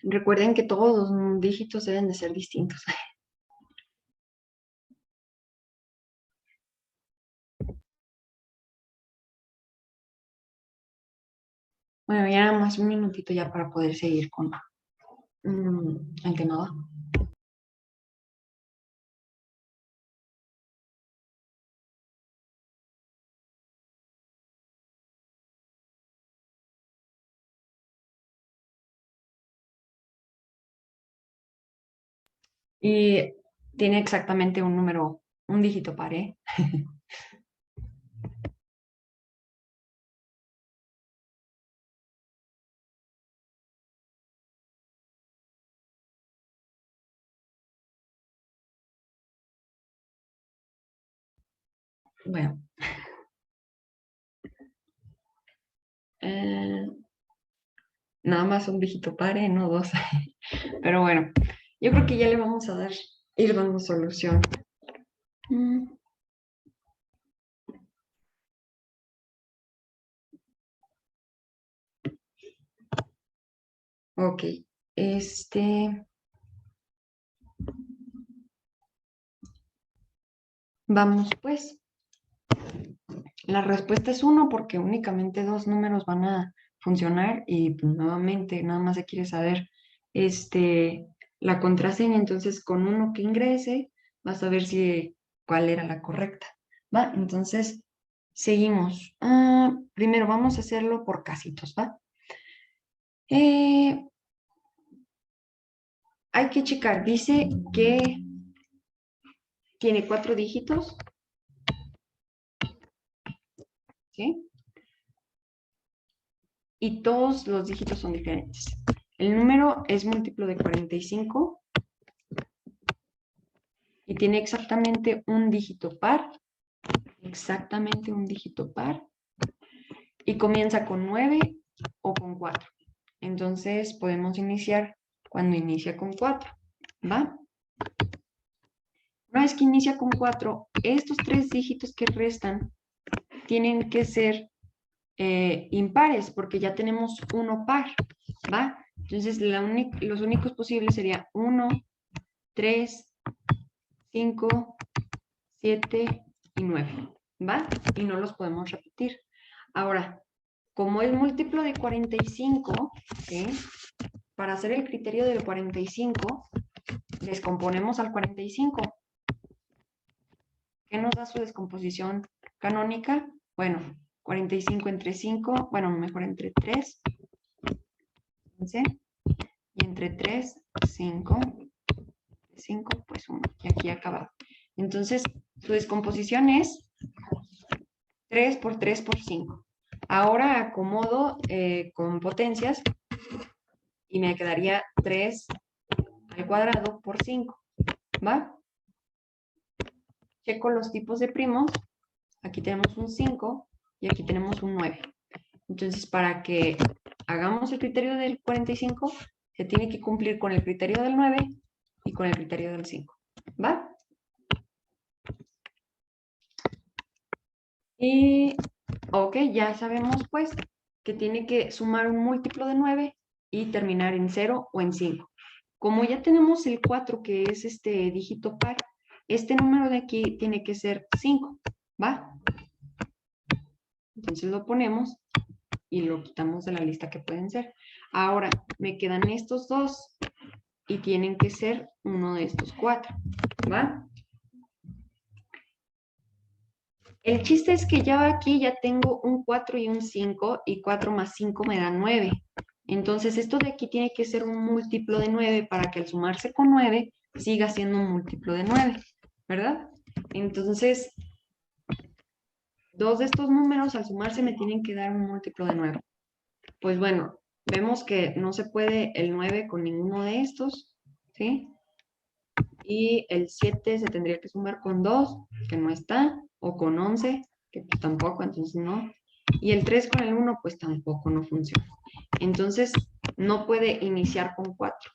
Recuerden que todos los dígitos deben de ser distintos. Bueno, ya nada más un minutito ya para poder seguir con el tema. ¿Va? Y tiene exactamente un número, un dígito par, ¿eh? Bueno. Nada más un dígito par, no dos. Pero bueno, yo creo que ya le vamos a ir dando solución. Ok, vamos pues. La respuesta es 1 porque únicamente 2 números van a funcionar y pues, nuevamente nada más se quiere saber la contraseña. Entonces con uno que ingrese vas a ver cuál era la correcta. ¿Va? Entonces seguimos. Primero vamos a hacerlo por casitos, ¿va? Hay que checar. Dice que tiene 4 dígitos. ¿Sí? Y todos los dígitos son diferentes. El número es múltiplo de 45 y tiene exactamente un dígito par. Exactamente un dígito par. Y comienza con 9 o con 4. Entonces podemos iniciar cuando inicia con 4. ¿Va? Una vez que inicia con 4, estos 3 dígitos que restan tienen que ser impares porque ya tenemos uno par. ¿Va? Entonces los únicos posibles serían 1, 3, 5, 7 y 9. ¿Va? Y no los podemos repetir. Ahora, como es múltiplo de 45, ¿sí? Para hacer el criterio del 45, descomponemos al 45. ¿Qué nos da su descomposición canónica? Bueno, 45 entre 5, bueno, mejor entre 3, 15, y entre 3, 5, 5, pues 1, y aquí acabado. Entonces, su descomposición es 3 por 3 por 5. Ahora acomodo con potencias y me quedaría 3 al cuadrado por 5. ¿Va? Checo los tipos de primos. Aquí tenemos un 5 y aquí tenemos un 9. Entonces, para que hagamos el criterio del 45, se tiene que cumplir con el criterio del 9 y con el criterio del 5. ¿Va? Y, ok, ya sabemos pues que tiene que sumar un múltiplo de 9 y terminar en 0 o en 5. Como ya tenemos el 4, que es este dígito par, este número de aquí tiene que ser 5, ¿va? Entonces lo ponemos y lo quitamos de la lista que pueden ser. Ahora, me quedan estos dos y tienen que ser uno de estos 4, ¿va? El chiste es que ya aquí ya tengo un 4 y un 5 y 4 más 5 me da 9. Entonces esto de aquí tiene que ser un múltiplo de 9 para que al sumarse con 9 siga siendo un múltiplo de 9, ¿verdad? Entonces, dos de estos números al sumarse me tienen que dar un múltiplo de 9. Pues bueno, vemos que no se puede el 9 con ninguno de estos, ¿sí? Y el 7 se tendría que sumar con 2, que no está, o con 11, que pues tampoco, entonces no. Y el 3 con el 1, pues tampoco no funciona. Entonces, no puede iniciar con 4.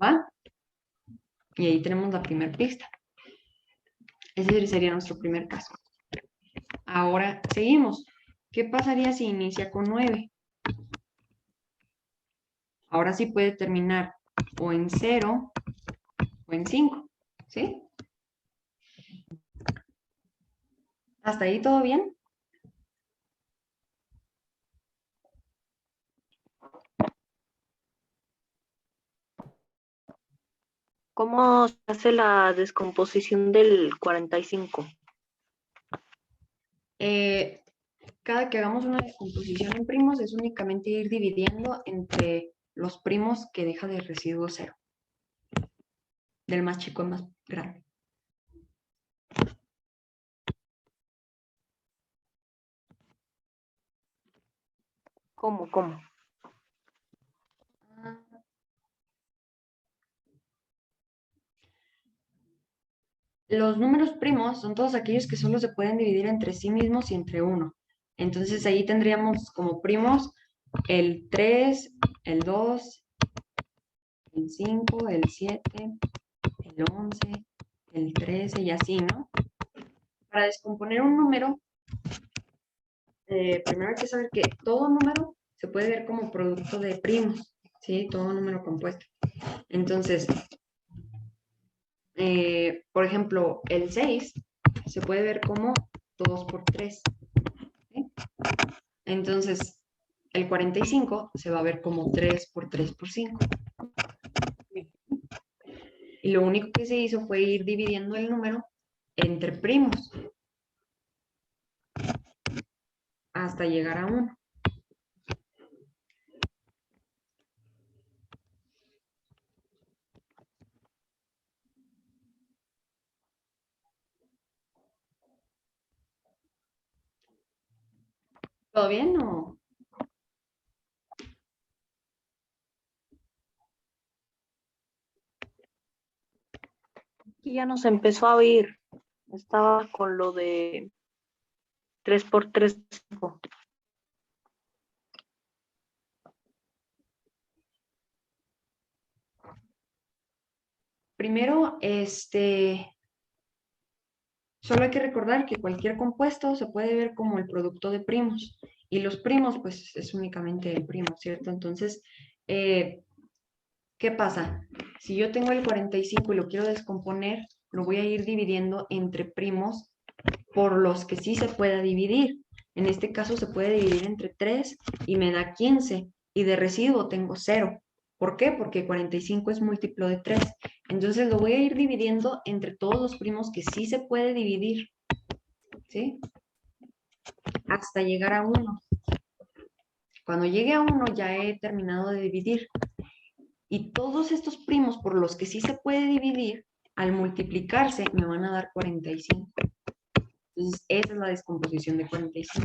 ¿Va? Y ahí tenemos la primera pista. Ese sería nuestro primer caso. Ahora, seguimos. ¿Qué pasaría si inicia con 9? Ahora sí puede terminar o en 0 o en 5, ¿sí? ¿Hasta ahí todo bien? ¿Cómo se hace la descomposición del 45? Cada que hagamos una descomposición en primos es únicamente ir dividiendo entre los primos que deja de residuo 0. Del más chico al más grande. ¿Cómo? Los números primos son todos aquellos que solo se pueden dividir entre sí mismos y entre 1. Entonces ahí tendríamos como primos el 3, el 2, el 5, el 7, el 11, el 13 y así, ¿no? Para descomponer un número, primero hay que saber que todo número se puede ver como producto de primos, ¿sí? Todo número compuesto. Entonces, por ejemplo, el 6 se puede ver como 2 por 3. ¿Sí? Entonces, el 45 se va a ver como 3 por 3 por 5. Y lo único que se hizo fue ir dividiendo el número entre primos hasta llegar a 1. ¿Todo bien o...? Y ya nos empezó a oír. Estaba con lo de 3 por 3, 5. Primero, solo hay que recordar que cualquier compuesto se puede ver como el producto de primos. Y los primos, pues, es únicamente el primo, ¿cierto? Entonces, ¿qué pasa? Si yo tengo el 45 y lo quiero descomponer, lo voy a ir dividiendo entre primos por los que sí se pueda dividir. En este caso se puede dividir entre 3 y me da 15. Y de residuo tengo 0. ¿Por qué? Porque 45 es múltiplo de 3. Entonces lo voy a ir dividiendo entre todos los primos que sí se puede dividir. ¿Sí? Hasta llegar a 1. Cuando llegue a 1 ya he terminado de dividir. Y todos estos primos por los que sí se puede dividir, al multiplicarse me van a dar 45. Entonces esa es la descomposición de 45.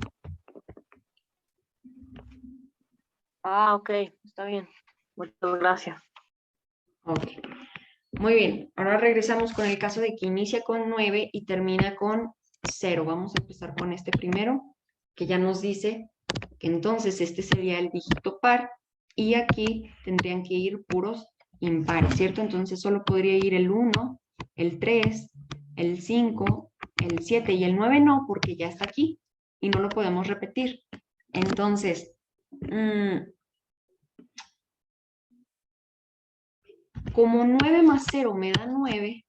Ah, ok, está bien. Muchas gracias. Ok. Muy bien. Ahora regresamos con el caso de que inicia con 9 y termina con 0. Vamos a empezar con este primero, que ya nos dice que entonces este sería el dígito par y aquí tendrían que ir puros impares, ¿cierto? Entonces solo podría ir el 1, el 3, el 5, el 7 y el 9 no, porque ya está aquí y no lo podemos repetir. Entonces, como 9 más 0 me da 9,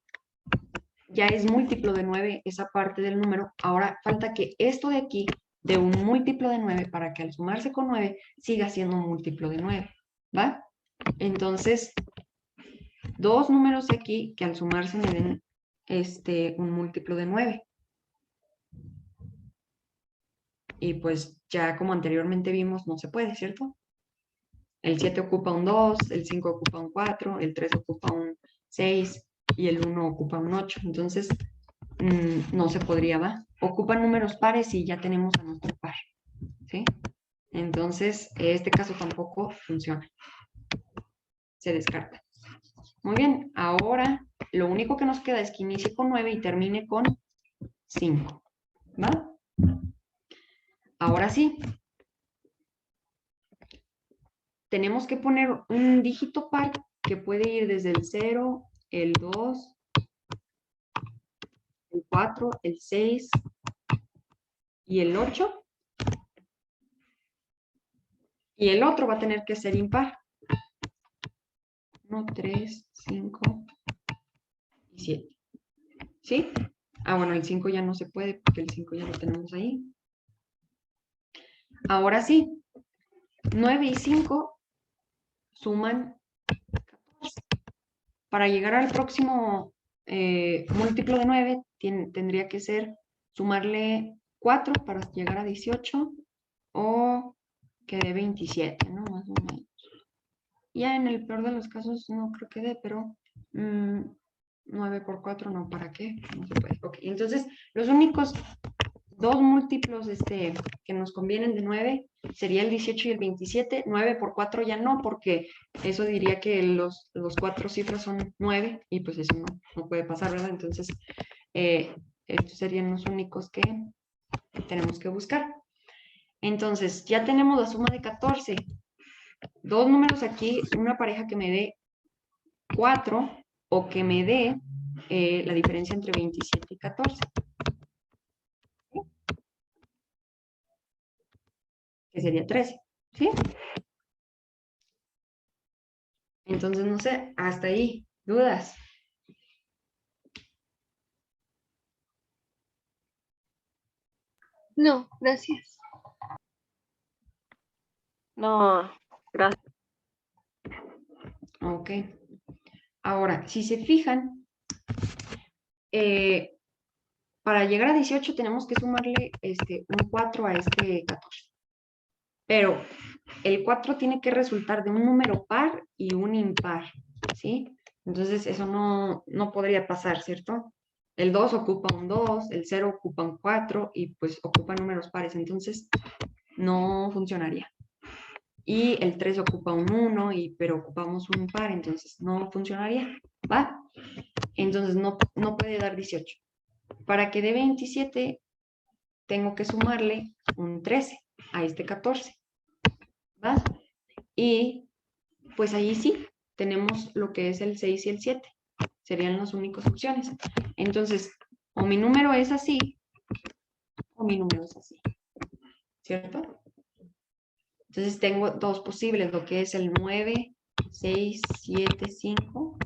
ya es múltiplo de 9 esa parte del número. Ahora falta que esto de aquí, de un múltiplo de 9, para que al sumarse con 9 siga siendo un múltiplo de 9, ¿va? Entonces, dos números de aquí que al sumarse me den un múltiplo de 9. Y pues ya como anteriormente vimos, no se puede, ¿cierto? El 7 ocupa un 2, el 5 ocupa un 4, el 3 ocupa un 6 y el 1 ocupa un 8. Entonces, no se podría, ¿va? Ocupan números pares y ya tenemos a nuestro par, ¿sí? Entonces, este caso tampoco funciona. Se descarta. Muy bien, ahora lo único que nos queda es que inicie con 9 y termine con 5, ¿va? Ahora sí. Tenemos que poner un dígito par que puede ir desde el 0, el 2, el 4, el 6 y el 8. Y el otro va a tener que ser impar. 1, 3, 5 y 7. ¿Sí? Ah, bueno, el 5 ya no se puede porque el 5 ya lo tenemos ahí. Ahora sí, 9 y 5 suman 14. Para llegar al próximo múltiplo de 9, tendría que ser sumarle 4 para llegar a 18 o que dé 27, ¿no? Más o menos. Ya en el peor de los casos no creo que dé, pero 9 por 4 no, ¿para qué? No se puede. Ok, entonces los únicos dos múltiplos que nos convienen de 9 sería el 18 y el 27. 9 por 4 ya no, porque eso diría que los 4 cifras son 9 y pues eso no puede pasar, ¿verdad? Entonces, estos serían los únicos que tenemos que buscar. Entonces, ya tenemos la suma de 14. Dos números aquí, una pareja que me dé 4 o que me dé la diferencia entre 27 y 14. Que sería 13, ¿sí? Entonces, no sé, hasta ahí, ¿dudas? No, gracias. No, gracias. Ok. Ahora, si se fijan, para llegar a 18 tenemos que sumarle un 4 a este 14. Pero el 4 tiene que resultar de un número par y un impar, ¿sí? Entonces eso no podría pasar, ¿cierto? El 2 ocupa un 2, el 0 ocupa un 4 y pues ocupa números pares, entonces no funcionaría. Y el 3 ocupa un 1, pero ocupamos un par, entonces no funcionaría, ¿va? Entonces no puede dar 18. Para que dé 27, tengo que sumarle un 13 a este 14, ¿va? Y pues ahí sí, tenemos lo que es el 6 y el 7. Serían las únicas opciones. Entonces, o mi número es así, o mi número es así, ¿cierto? Entonces tengo dos posibles, lo que es el 9, 6, 7, 5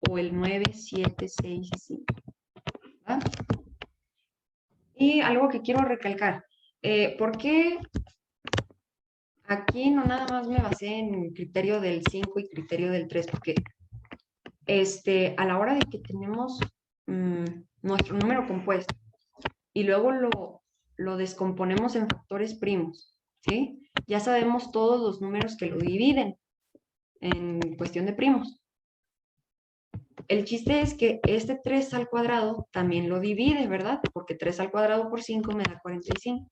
o el 9, 7, 6 y 5. ¿Va? Y algo que quiero recalcar, ¿por qué aquí no nada más me basé en criterio del 5 y criterio del 3? Porque a la hora de que tenemos nuestro número compuesto y luego lo descomponemos en factores primos, ¿sí? Ya sabemos todos los números que lo dividen en cuestión de primos. El chiste es que este 3 al cuadrado también lo divide, ¿verdad? Porque 3 al cuadrado por 5 me da 45.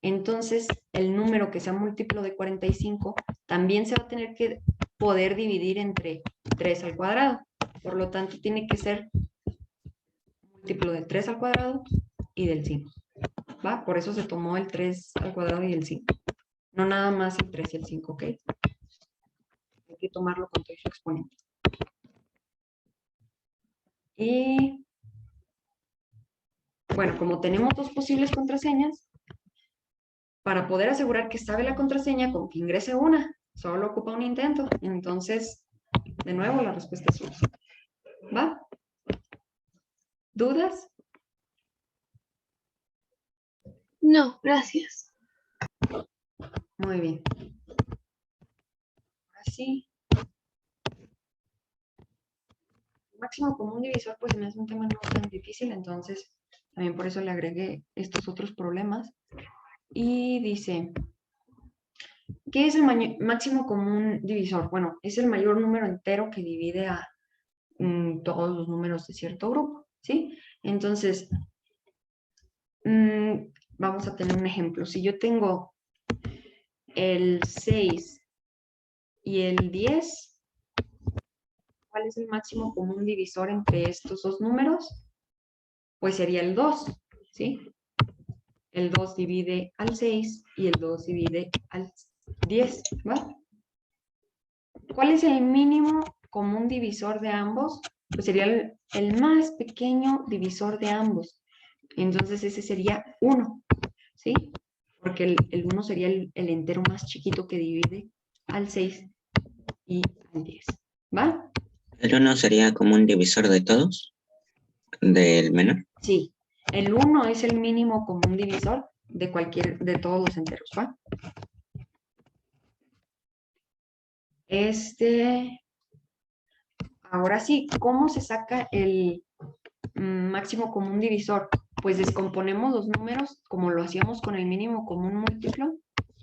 Entonces, el número que sea múltiplo de 45 también se va a tener que poder dividir entre 3 al cuadrado. Por lo tanto, tiene que ser múltiplo de 3 al cuadrado y del 5. ¿Va? Por eso se tomó el 3 al cuadrado y el 5. No nada más el 3 y el 5, ¿ok? Hay que tomarlo con todo su exponente. Y bueno, como tenemos dos posibles contraseñas, para poder asegurar que sabe la contraseña, con que ingrese una, solo ocupa un intento. Entonces, de nuevo, la respuesta es 1. ¿Va? ¿Dudas? No, gracias. Muy bien. Así. Máximo común divisor, pues me hace un tema no tan difícil, entonces también por eso le agregué estos otros problemas. Y dice, ¿qué es el máximo común divisor? Bueno, es el mayor número entero que divide a todos los números de cierto grupo, ¿sí? Entonces, vamos a tener un ejemplo. Si yo tengo el 6 y el 10, ¿cuál es el máximo común divisor entre estos dos números? Pues sería el 2, ¿sí? El 2 divide al 6 y el 2 divide al 10, ¿va? ¿Cuál es el mínimo común divisor de ambos? Pues sería el más pequeño divisor de ambos. Entonces ese sería 1, ¿sí? Porque el 1 sería el entero más chiquito que divide al 6 y al 10, ¿va? ¿El 1 sería como un divisor de todos? ¿Del menor? Sí, el 1 es el mínimo común divisor de todos los enteros, ¿va? Ahora sí, ¿cómo se saca el máximo común divisor? Pues descomponemos los números como lo hacíamos con el mínimo común múltiplo,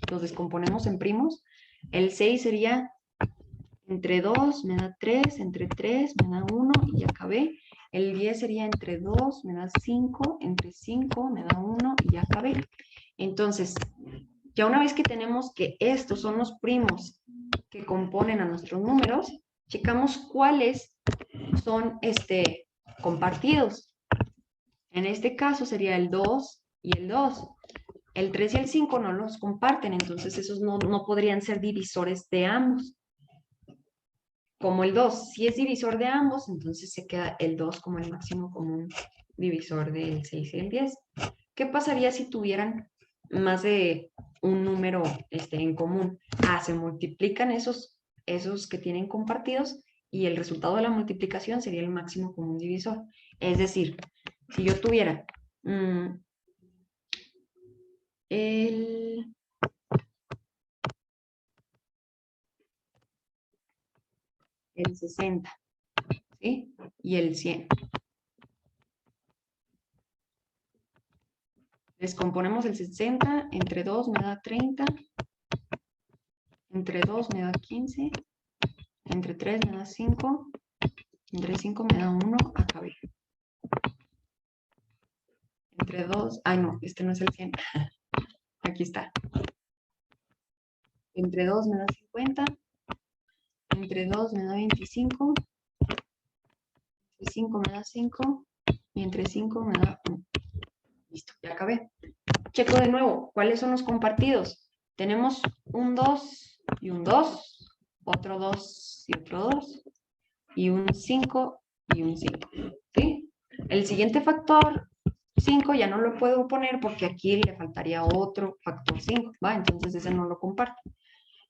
los descomponemos en primos. El 6 sería entre 2 me da 3, entre 3 me da 1 y ya acabé. El 10 sería entre 2 me da 5, entre 5 me da 1 y ya acabé. Entonces, ya una vez que tenemos que estos son los primos que componen a nuestros números, checamos cuáles son compartidos. En este caso sería el 2 y el 2. El 3 y el 5 no los comparten, entonces esos no podrían ser divisores de ambos. Como el 2 si es divisor de ambos, entonces se queda el 2 como el máximo común divisor del 6 y el 10. ¿Qué pasaría si tuvieran más de un número en común? Se multiplican esos que tienen compartidos y el resultado de la multiplicación sería el máximo común divisor. Es decir, si yo tuviera el 60, ¿sí? Y el 100. Descomponemos el 60, entre 2 me da 30, entre 2 me da 15, entre 3 me da 5, entre 5 me da 1, acabé. Entre 2, no, este no es el 100. Aquí está. Entre 2 me da 50, entre 2 me da 25, entre 5 me da 5 y entre 5 me da 1. Listo, ya acabé. Checo de nuevo, ¿cuáles son los compartidos? Tenemos un 2 y un 2, otro 2 y otro 2, y un 5 y un 5, ¿sí? El siguiente factor 5 ya no lo puedo poner porque aquí le faltaría otro factor 5, ¿va? Entonces ese no lo comparto.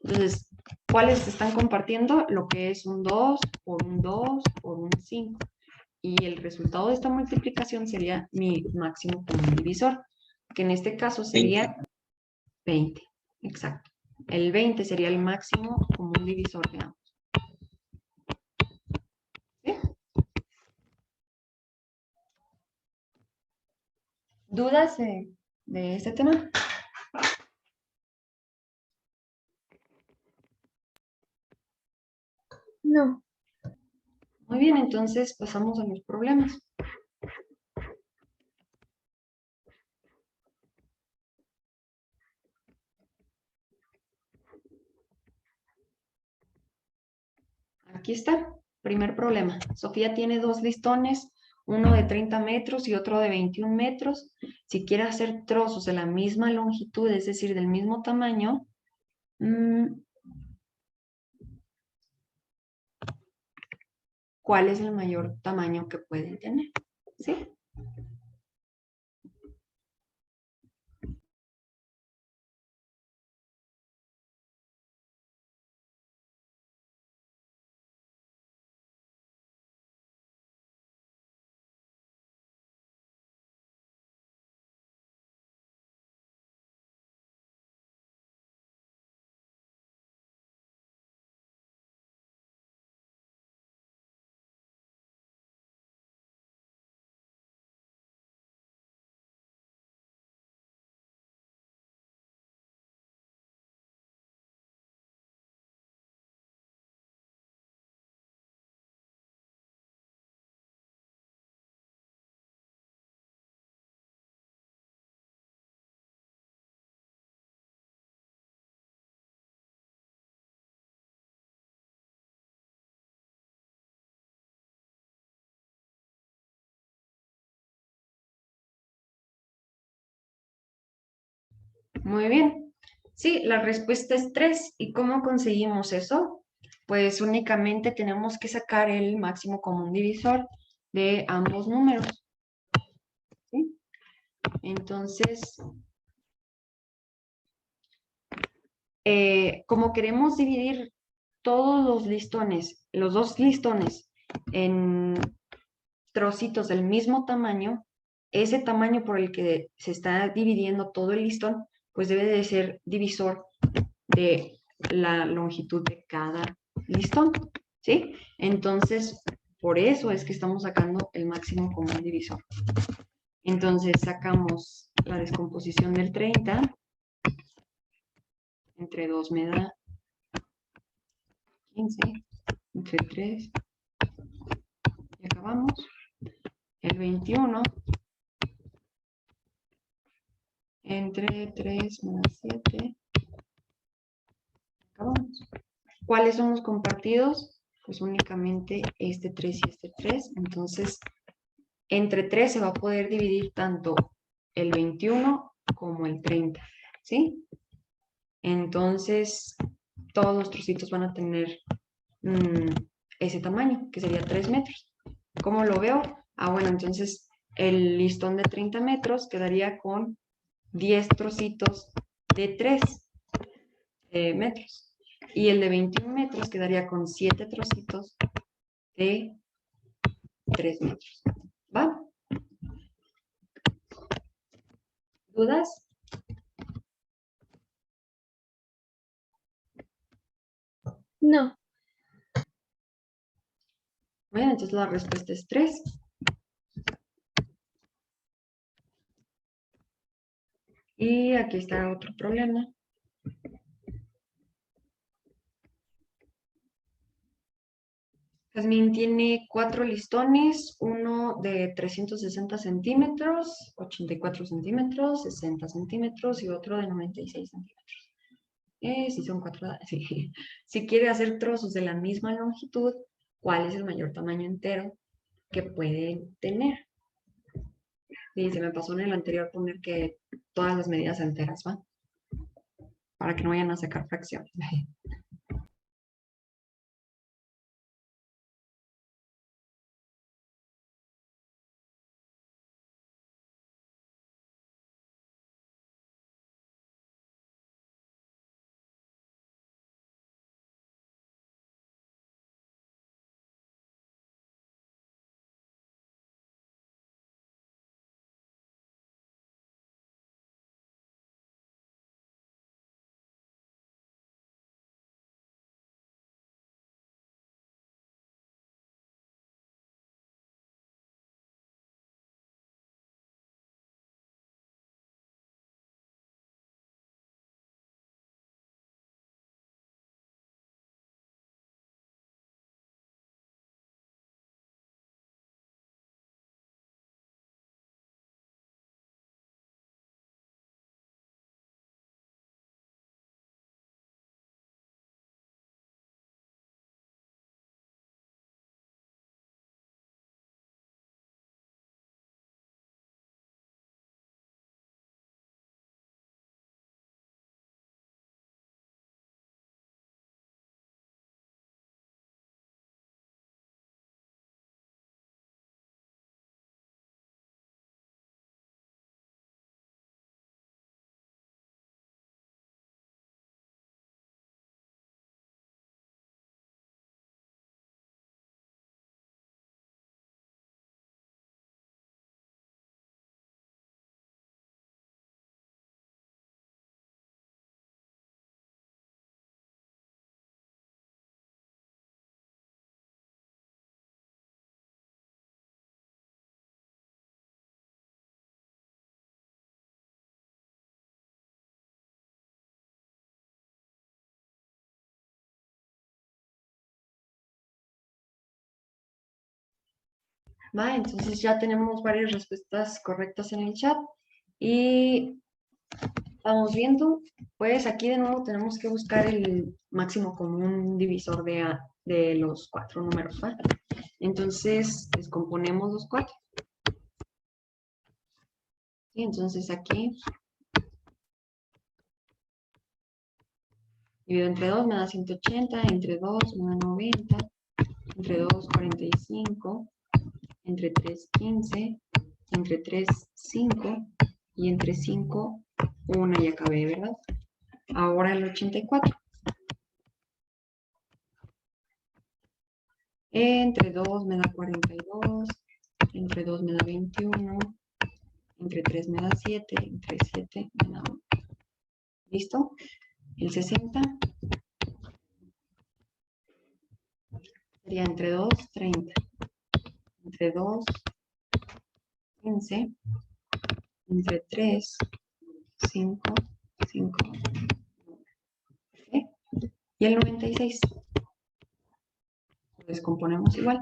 Entonces, ¿cuáles están compartiendo? Lo que es un 2 por un 2 por un 5. Y el resultado de esta multiplicación sería mi máximo común divisor, que en este caso sería 20. Exacto. El 20 sería el máximo común divisor de ambos. ¿Sí? ¿Dudas de este tema? No. Muy bien, entonces pasamos a los problemas. Aquí está, primer problema. Sofía tiene dos listones, uno de 30 metros y otro de 21 metros. Si quiere hacer trozos de la misma longitud, es decir, del mismo tamaño, ¿cuál es el mayor tamaño que pueden tener? ¿Sí? Muy bien. Sí, la respuesta es 3. ¿Y cómo conseguimos eso? Pues únicamente tenemos que sacar el máximo común divisor de ambos números. ¿Sí? Entonces, como queremos dividir todos los listones, los dos listones, en trocitos del mismo tamaño, ese tamaño por el que se está dividiendo todo el listón, pues debe de ser divisor de la longitud de cada listón, ¿sí? Entonces, por eso es que estamos sacando el máximo común divisor. Entonces, sacamos la descomposición del 30, entre 2 me da 15, entre 3, y acabamos. El 21, entre 3 me da 7, acabamos. ¿Cuáles son los compartidos? Pues únicamente este 3 y este 3. Entonces, entre 3 se va a poder dividir tanto el 21 como el 30, ¿sí? Entonces, todos los trocitos van a tener ese tamaño, que sería 3 metros. ¿Cómo lo veo? Ah, bueno, entonces el listón de 30 metros quedaría con 10 trocitos de 3 metros. Y el de 21 metros quedaría con 7 trocitos de 3 metros. ¿Va? ¿Dudas? No. Bueno, entonces la respuesta es 3. Y aquí está otro problema. Jazmín tiene 4 listones, uno de 360 centímetros, 84 centímetros, 60 centímetros y otro de 96 centímetros. Si son 4, sí. Si quiere hacer trozos de la misma longitud, ¿cuál es el mayor tamaño entero que puede tener? Y se me pasó en el anterior poner que todas las medidas enteras, ¿va? Para que no vayan a sacar fracciones. ¿Va? Entonces ya tenemos varias respuestas correctas en el chat y vamos viendo, pues aquí de nuevo tenemos que buscar el máximo común divisor de los 4 números, ¿va? Entonces descomponemos los 4. Y entonces aquí divido entre 2 me da 180, entre 2 me da 90, entre 2 45, entre 3 15, entre 3 5 y entre 5 1 y acabé, ¿verdad? Ahora el 84. Entre 2 me da 42. Entre 2 me da 21. Entre 3 me da 7. Entre 7 me da 1. ¿Listo? El 60 sería entre 2, 30. Entre 2, 15. Entre 3, 5, 5. ¿Okay? Y el 96 lo descomponemos igual.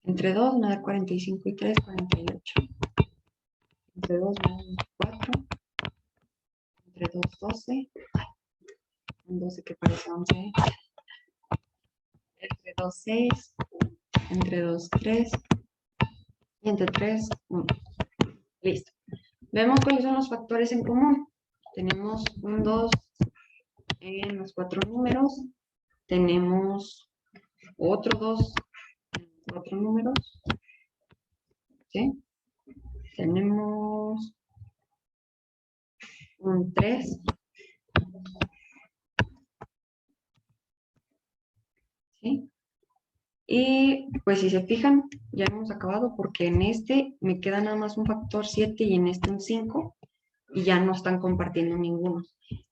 Entre 2 me da 45 y 3, 48. Entre 2 me da 24. Entre 2, 12. Un 12 que parece 11. Entre 2, 6. Entre 2, 3. Y entre 3, 1. Listo. Vemos cuáles son los factores en común. Tenemos un 2 en los 4 números. Tenemos otro 2 en los 4 números. ¿Sí? Tenemos un 3. ¿Sí? Y pues si se fijan, ya hemos acabado porque en este me queda nada más un factor 7 y en este un 5 y ya no están compartiendo ninguno.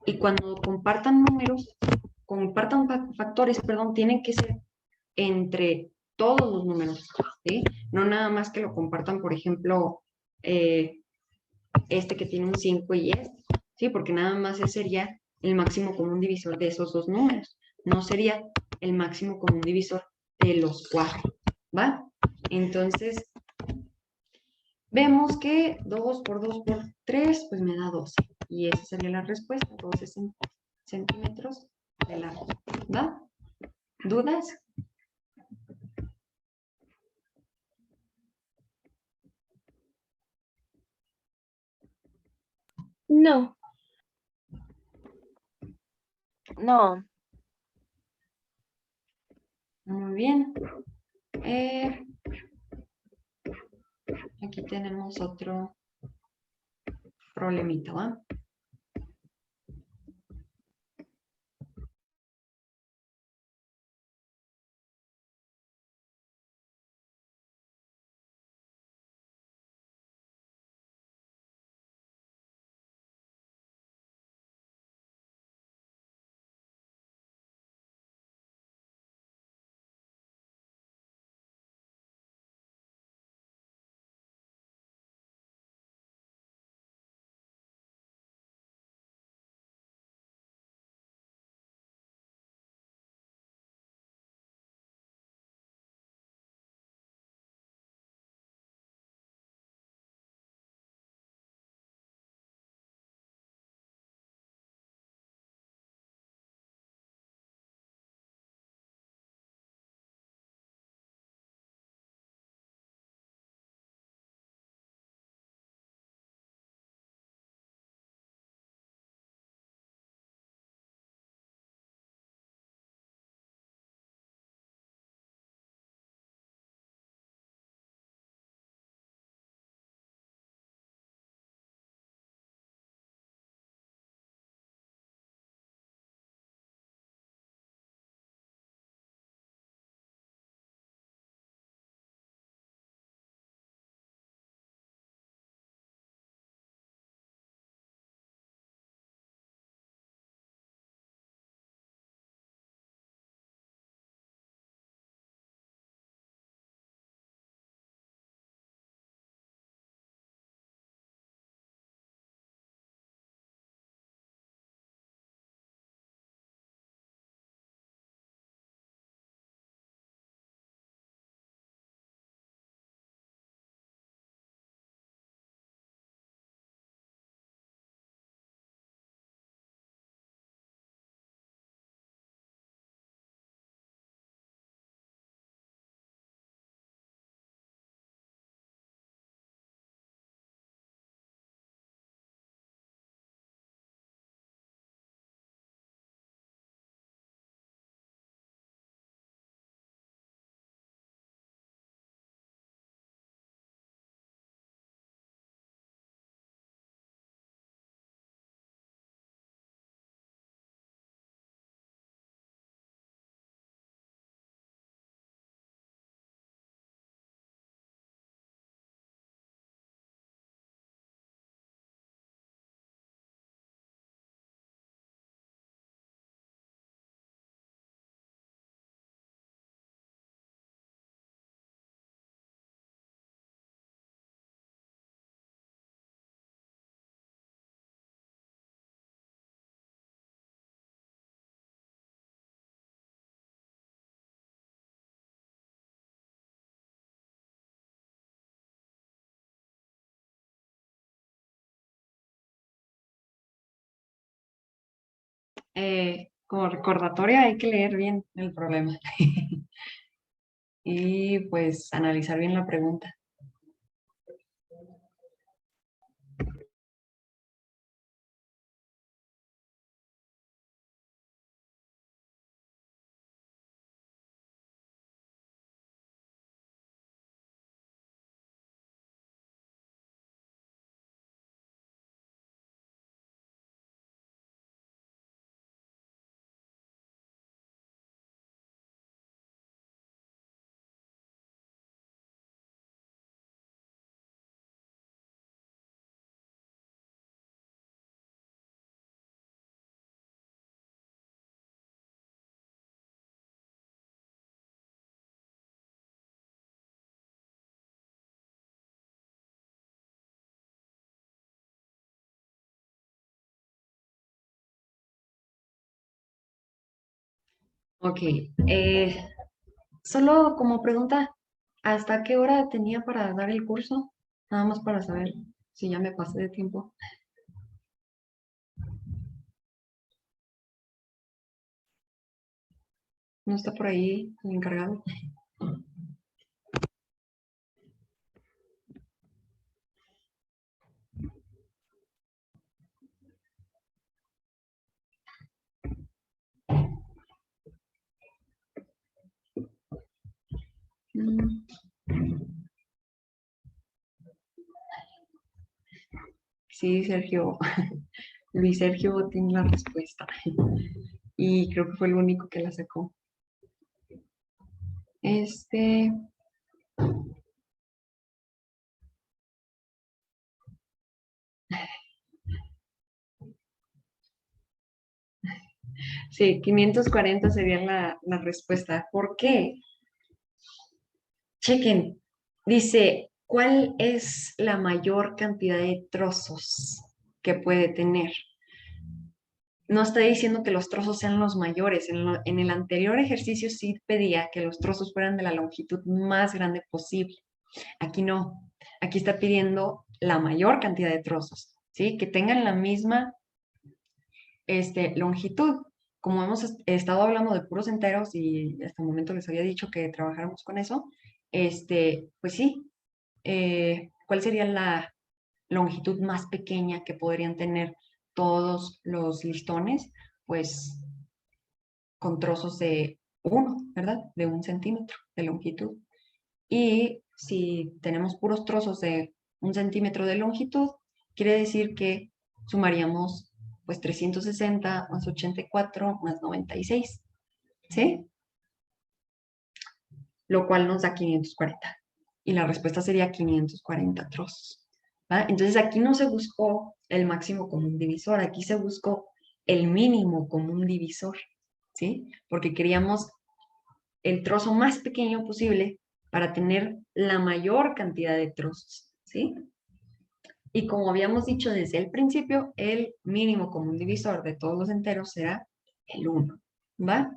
Y cuando compartan números, compartan factores, perdón, tienen que ser entre todos los números, ¿sí? No nada más que lo compartan, por ejemplo, este que tiene un 5 y este, ¿sí? Porque nada más ese sería el máximo común divisor de esos dos números. No sería el máximo común divisor de los 4, ¿va? Entonces, vemos que 2 por 2 por 3, pues me da 12. Y esa sería la respuesta, 12 centímetros de largo, ¿va? ¿Dudas? No. No, Muy bien. Aquí tenemos otro problemita, ¿va? Como recordatorio hay que leer bien el problema y pues analizar bien la pregunta. Ok, solo como pregunta, ¿hasta qué hora tenía para dar el curso? Nada más para saber si ya me pasé de tiempo. ¿No está por ahí el encargado? Mm, Sí, Sergio, Luis Sergio tiene la respuesta y creo que fue el único que la sacó. Este, sí, 540 sería la respuesta. ¿Por qué? Chequen, dice, ¿cuál es la mayor cantidad de trozos que puede tener? No está diciendo que los trozos sean los mayores. En el anterior ejercicio sí pedía que los trozos fueran de la longitud más grande posible. Aquí no. Aquí está pidiendo la mayor cantidad de trozos, ¿sí? Que tengan la misma longitud. Como hemos estado hablando de puros enteros y hasta el momento les había dicho que trabajáramos con eso, pues sí, ¿cuál sería la longitud más pequeña que podrían tener todos los listones? Pues con trozos de 1, ¿verdad? De 1 centímetro de longitud. Y si tenemos puros trozos de 1 centímetro de longitud, quiere decir que sumaríamos pues 360 más 84 más 96, ¿sí? Lo cual nos da 540. Y la respuesta sería 540 trozos. ¿Va? Entonces aquí no se buscó el máximo común divisor, aquí se buscó el mínimo común divisor, ¿sí? Porque queríamos el trozo más pequeño posible para tener la mayor cantidad de trozos, ¿sí? Y como habíamos dicho desde el principio, el mínimo común divisor de todos los enteros será el 1, ¿va?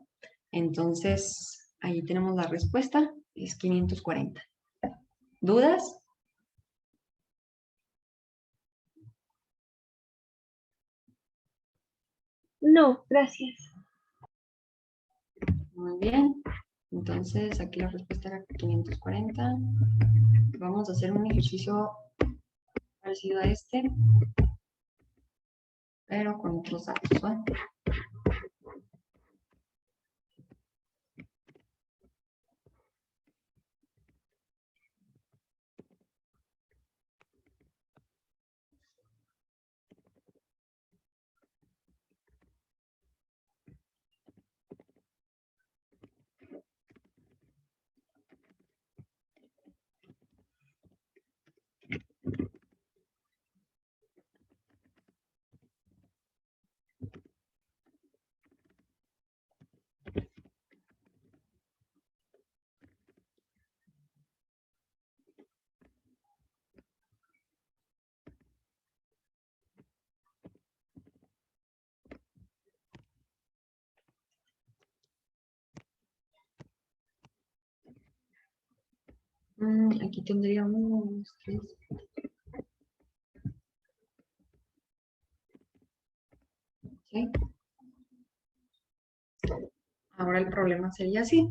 Entonces, ahí tenemos la respuesta, es 540. ¿Dudas? No, gracias. Muy bien. Entonces, aquí la respuesta era 540. Vamos a hacer un ejercicio parecido a este, pero con otros datos, ¿va? Aquí tendríamos 3. ¿Sí? Ahora el problema sería así.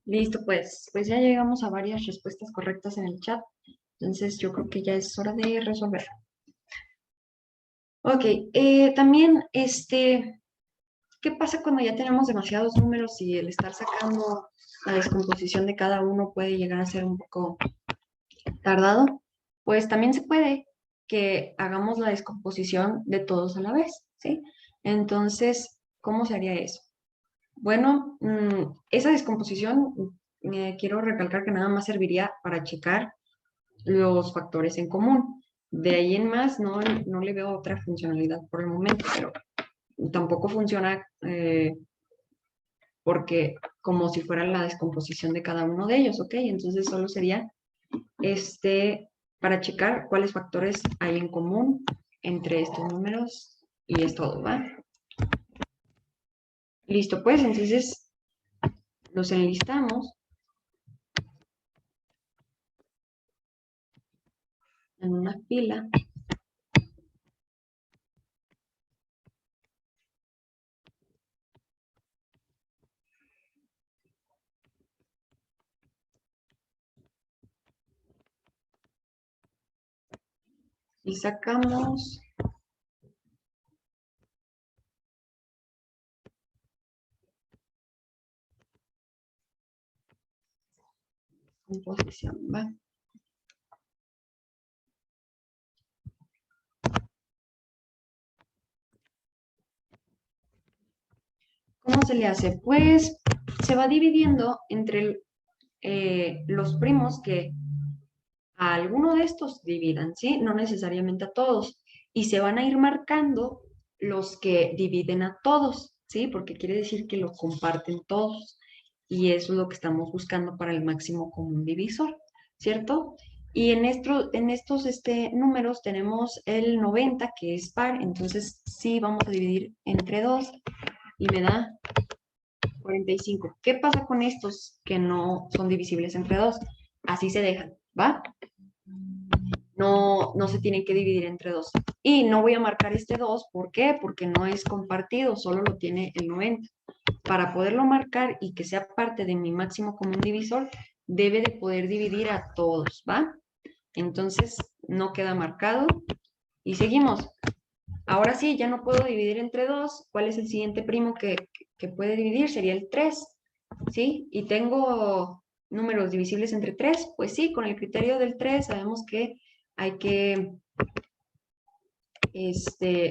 Listo, pues ya llegamos a varias respuestas correctas en el chat. Entonces yo creo que ya es hora de resolver. Ok, también, ¿qué pasa cuando ya tenemos demasiados números y el estar sacando la descomposición de cada uno puede llegar a ser un poco tardado? Pues también se puede que hagamos la descomposición de todos a la vez, ¿sí? Entonces, ¿cómo se haría eso? Bueno, esa descomposición, quiero recalcar que nada más serviría para checar los factores en común. De ahí en más, no le veo otra funcionalidad por el momento, pero tampoco funciona porque como si fuera la descomposición de cada uno de ellos, ¿ok? Entonces solo sería para checar cuáles factores hay en común entre estos números y es todo, ¿va? Listo, pues entonces los enlistamos en una fila. Y sacamos composición, ¿va? ¿Cómo se le hace? Pues se va dividiendo entre los primos que a alguno de estos dividan, ¿sí? No necesariamente a todos. Y se van a ir marcando los que dividen a todos, ¿sí? Porque quiere decir que lo comparten todos. Y eso es lo que estamos buscando para el máximo común divisor, ¿cierto? Y en estos números tenemos el 90, que es par, entonces sí vamos a dividir entre 2 y me da 45. ¿Qué pasa con estos que no son divisibles entre 2? Así se dejan, ¿va? No se tienen que dividir entre 2. Y no voy a marcar este 2, ¿por qué? Porque no es compartido, solo lo tiene el 90. Para poderlo marcar y que sea parte de mi máximo común divisor, debe de poder dividir a todos, ¿va? Entonces, no queda marcado. Y seguimos. Ahora sí, ya no puedo dividir entre 2. ¿Cuál es el siguiente primo que puede dividir? Sería el 3, ¿sí? Y tengo números divisibles entre 3. Pues sí, con el criterio del 3 sabemos que hay que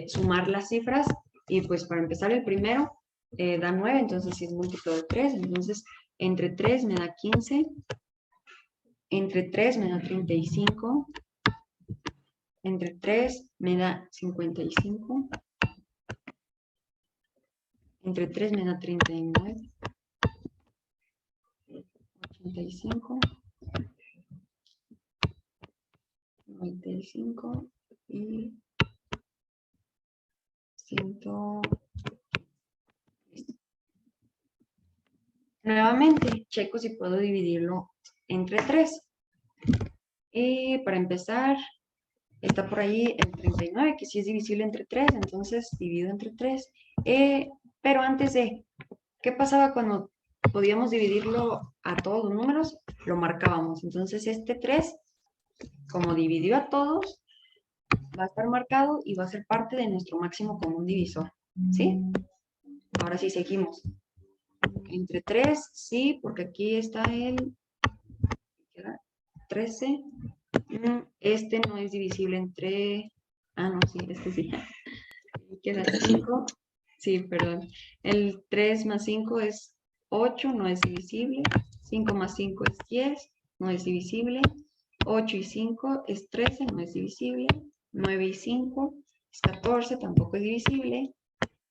sumar las cifras. Y pues para empezar, el primero da 9, entonces si es múltiplo de 3, entonces entre 3 me da 15, entre 3 me da 35, entre 3 me da 55, entre 3 me da 39, 85, 95 y 100. Nuevamente, checo si puedo dividirlo entre 3. Y para empezar, está por ahí el 39, que sí es divisible entre 3, entonces divido entre 3. Pero antes de, ¿qué pasaba cuando podíamos dividirlo a todos los números? Lo marcábamos. Entonces este 3, como dividió a todos, va a estar marcado y va a ser parte de nuestro máximo común divisor. ¿Sí? Ahora sí seguimos. Entre 3, sí, porque aquí está el 13. Este no es divisible entre... Ah, no, sí, este sí. Queda 5. Sí, perdón. El 3 más 5 es 8, no es divisible. 5 más 5 es 10, no es divisible. 8 y 5 es 13, no es divisible. 9 y 5 es 14, tampoco es divisible.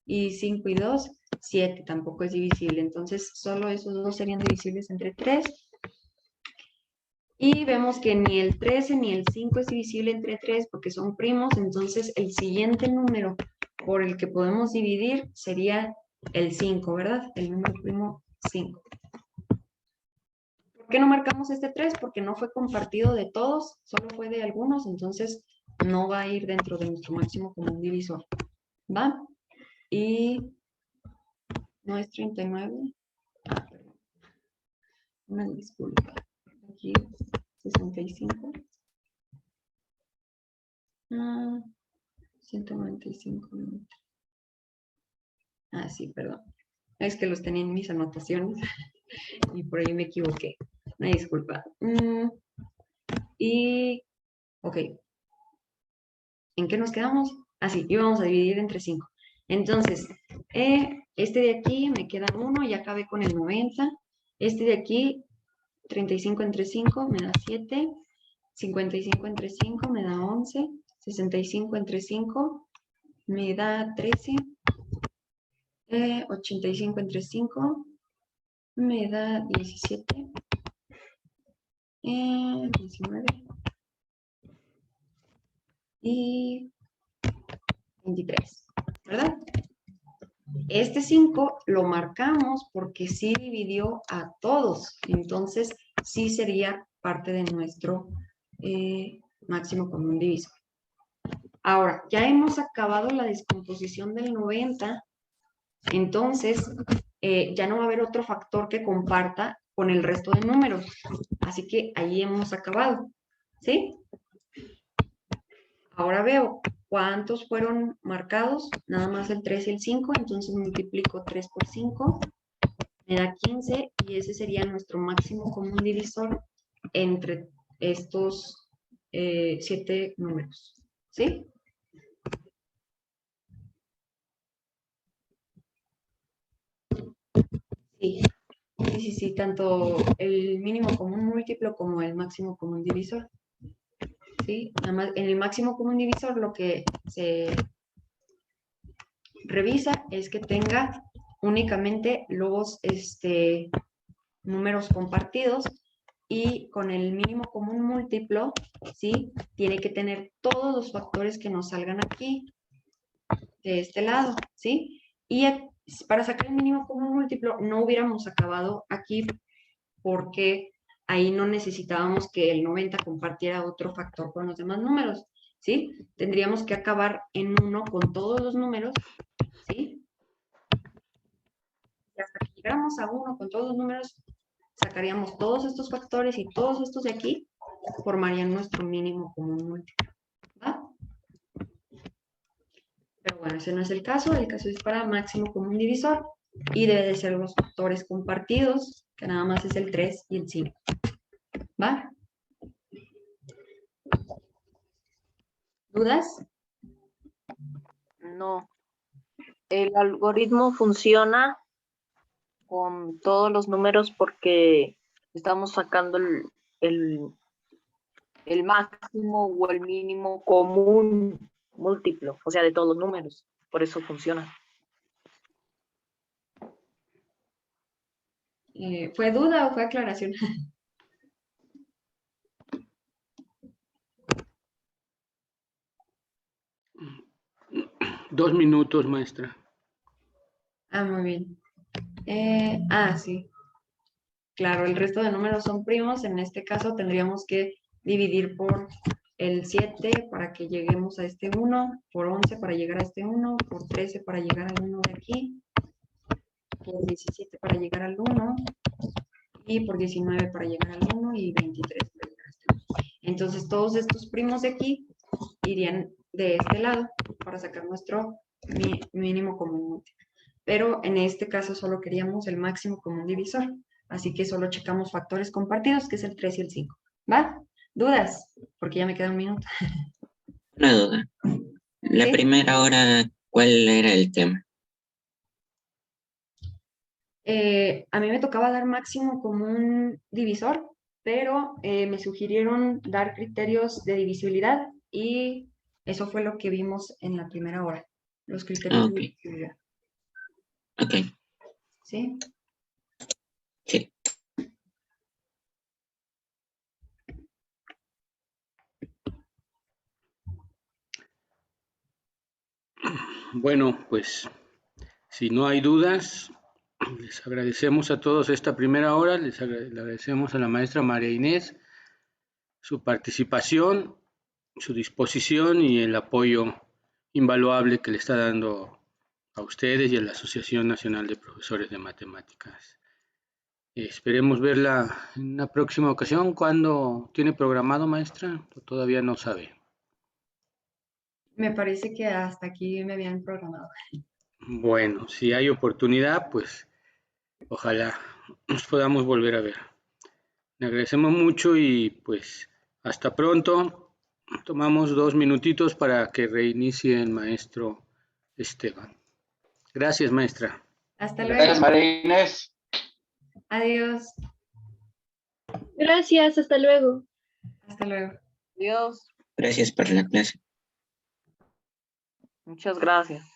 Y 5 y 2, 7, tampoco es divisible. Entonces, solo esos dos serían divisibles entre 3. Y vemos que ni el 13 ni el 5 es divisible entre 3 porque son primos. Entonces, el siguiente número por el que podemos dividir sería el 5, ¿verdad? El número primo 5. ¿Por qué no marcamos este 3? Porque no fue compartido de todos, solo fue de algunos, entonces no va a ir dentro de nuestro máximo común divisor. ¿Va? Y no es 39. Ah, perdón. Una disculpa. Aquí 65. 195. Ah, sí, perdón. Es que los tenía en mis anotaciones y por ahí me equivoqué. Una disculpa. Y, ok. ¿En qué nos quedamos? Así, íbamos a dividir entre 5. Entonces, este de aquí me queda 1, ya acabé con el 90. Este de aquí, 35 entre 5 me da 7. 55 entre 5 me da 11. 65 entre 5 me da 13. 85 entre 5 me da 17. 19. Y 23, ¿verdad? Este 5 lo marcamos porque sí dividió a todos, entonces sí sería parte de nuestro máximo común divisor. Ahora, ya hemos acabado la descomposición del 90, entonces ya no va a haber otro factor que comparta con el resto de números, así que ahí hemos acabado, ¿sí? Ahora veo cuántos fueron marcados, nada más el 3 y el 5, entonces multiplico 3 por 5, me da 15 y ese sería nuestro máximo común divisor entre estos 7 números, ¿sí? Sí, sí, tanto el mínimo común múltiplo como el máximo común divisor. ¿Sí? Nada más en el máximo común divisor lo que se revisa es que tenga únicamente los números compartidos y con el mínimo común múltiplo, ¿sí? Tiene que tener todos los factores que nos salgan aquí, de este lado, ¿sí? Y para sacar el mínimo común múltiplo no hubiéramos acabado aquí porque ahí no necesitábamos que el 90 compartiera otro factor con los demás números, ¿sí? Tendríamos que acabar en 1 con todos los números, ¿sí? Y hasta que llegáramos a 1 con todos los números, sacaríamos todos estos factores y todos estos de aquí formarían nuestro mínimo común múltiplo, ¿va? Pero bueno, ese no es el caso es para máximo común divisor y debe de ser los factores compartidos, que nada más es el 3 y el 5, ¿va? ¿Dudas? No. El algoritmo funciona con todos los números porque estamos sacando el máximo o el mínimo común múltiplo, o sea, de todos los números. Por eso funciona. ¿Fue duda o fue aclaración? Dos minutos, maestra. Ah, muy bien. Sí. Claro, el resto de números son primos. En este caso tendríamos que dividir por el 7 para que lleguemos a este 1, por 11 para llegar a este 1, por 13 para llegar al 1 de aquí, por 17 para llegar al 1, y por 19 para llegar al 1 y 23 para llegar a este 1. Entonces todos estos primos de aquí irían de este lado para sacar nuestro mínimo común múltiplo. Pero en este caso solo queríamos el máximo común divisor. Así que solo checamos factores compartidos, que es el 3 y el 5. ¿Va? ¿Dudas? Porque ya me queda un minuto. Una duda. La ¿Sí? primera hora, ¿cuál era el tema? A mí me tocaba dar máximo común divisor, pero me sugirieron dar criterios de divisibilidad y eso fue lo que vimos en la primera hora, los criterios de Ok, divisibilidad. ok, ¿Sí? sí. Bueno, pues si no hay dudas, les agradecemos a todos esta primera hora, le agradecemos a la maestra María Inés su participación, su disposición y el apoyo invaluable que le está dando a ustedes y a la Asociación Nacional de Profesores de Matemáticas. Esperemos verla en una próxima ocasión. ¿Cuándo tiene programado, maestra? ¿O todavía no sabe? Me parece que hasta aquí me habían programado. Bueno, si hay oportunidad, pues ojalá nos podamos volver a ver. Le agradecemos mucho y pues hasta pronto. Tomamos 2 minutitos para que reinicie el maestro Esteban. Gracias, maestra. Hasta Gracias, luego. María Inés. Adiós. Gracias, hasta luego. Hasta luego. Dios, Gracias por la clase. muchas gracias.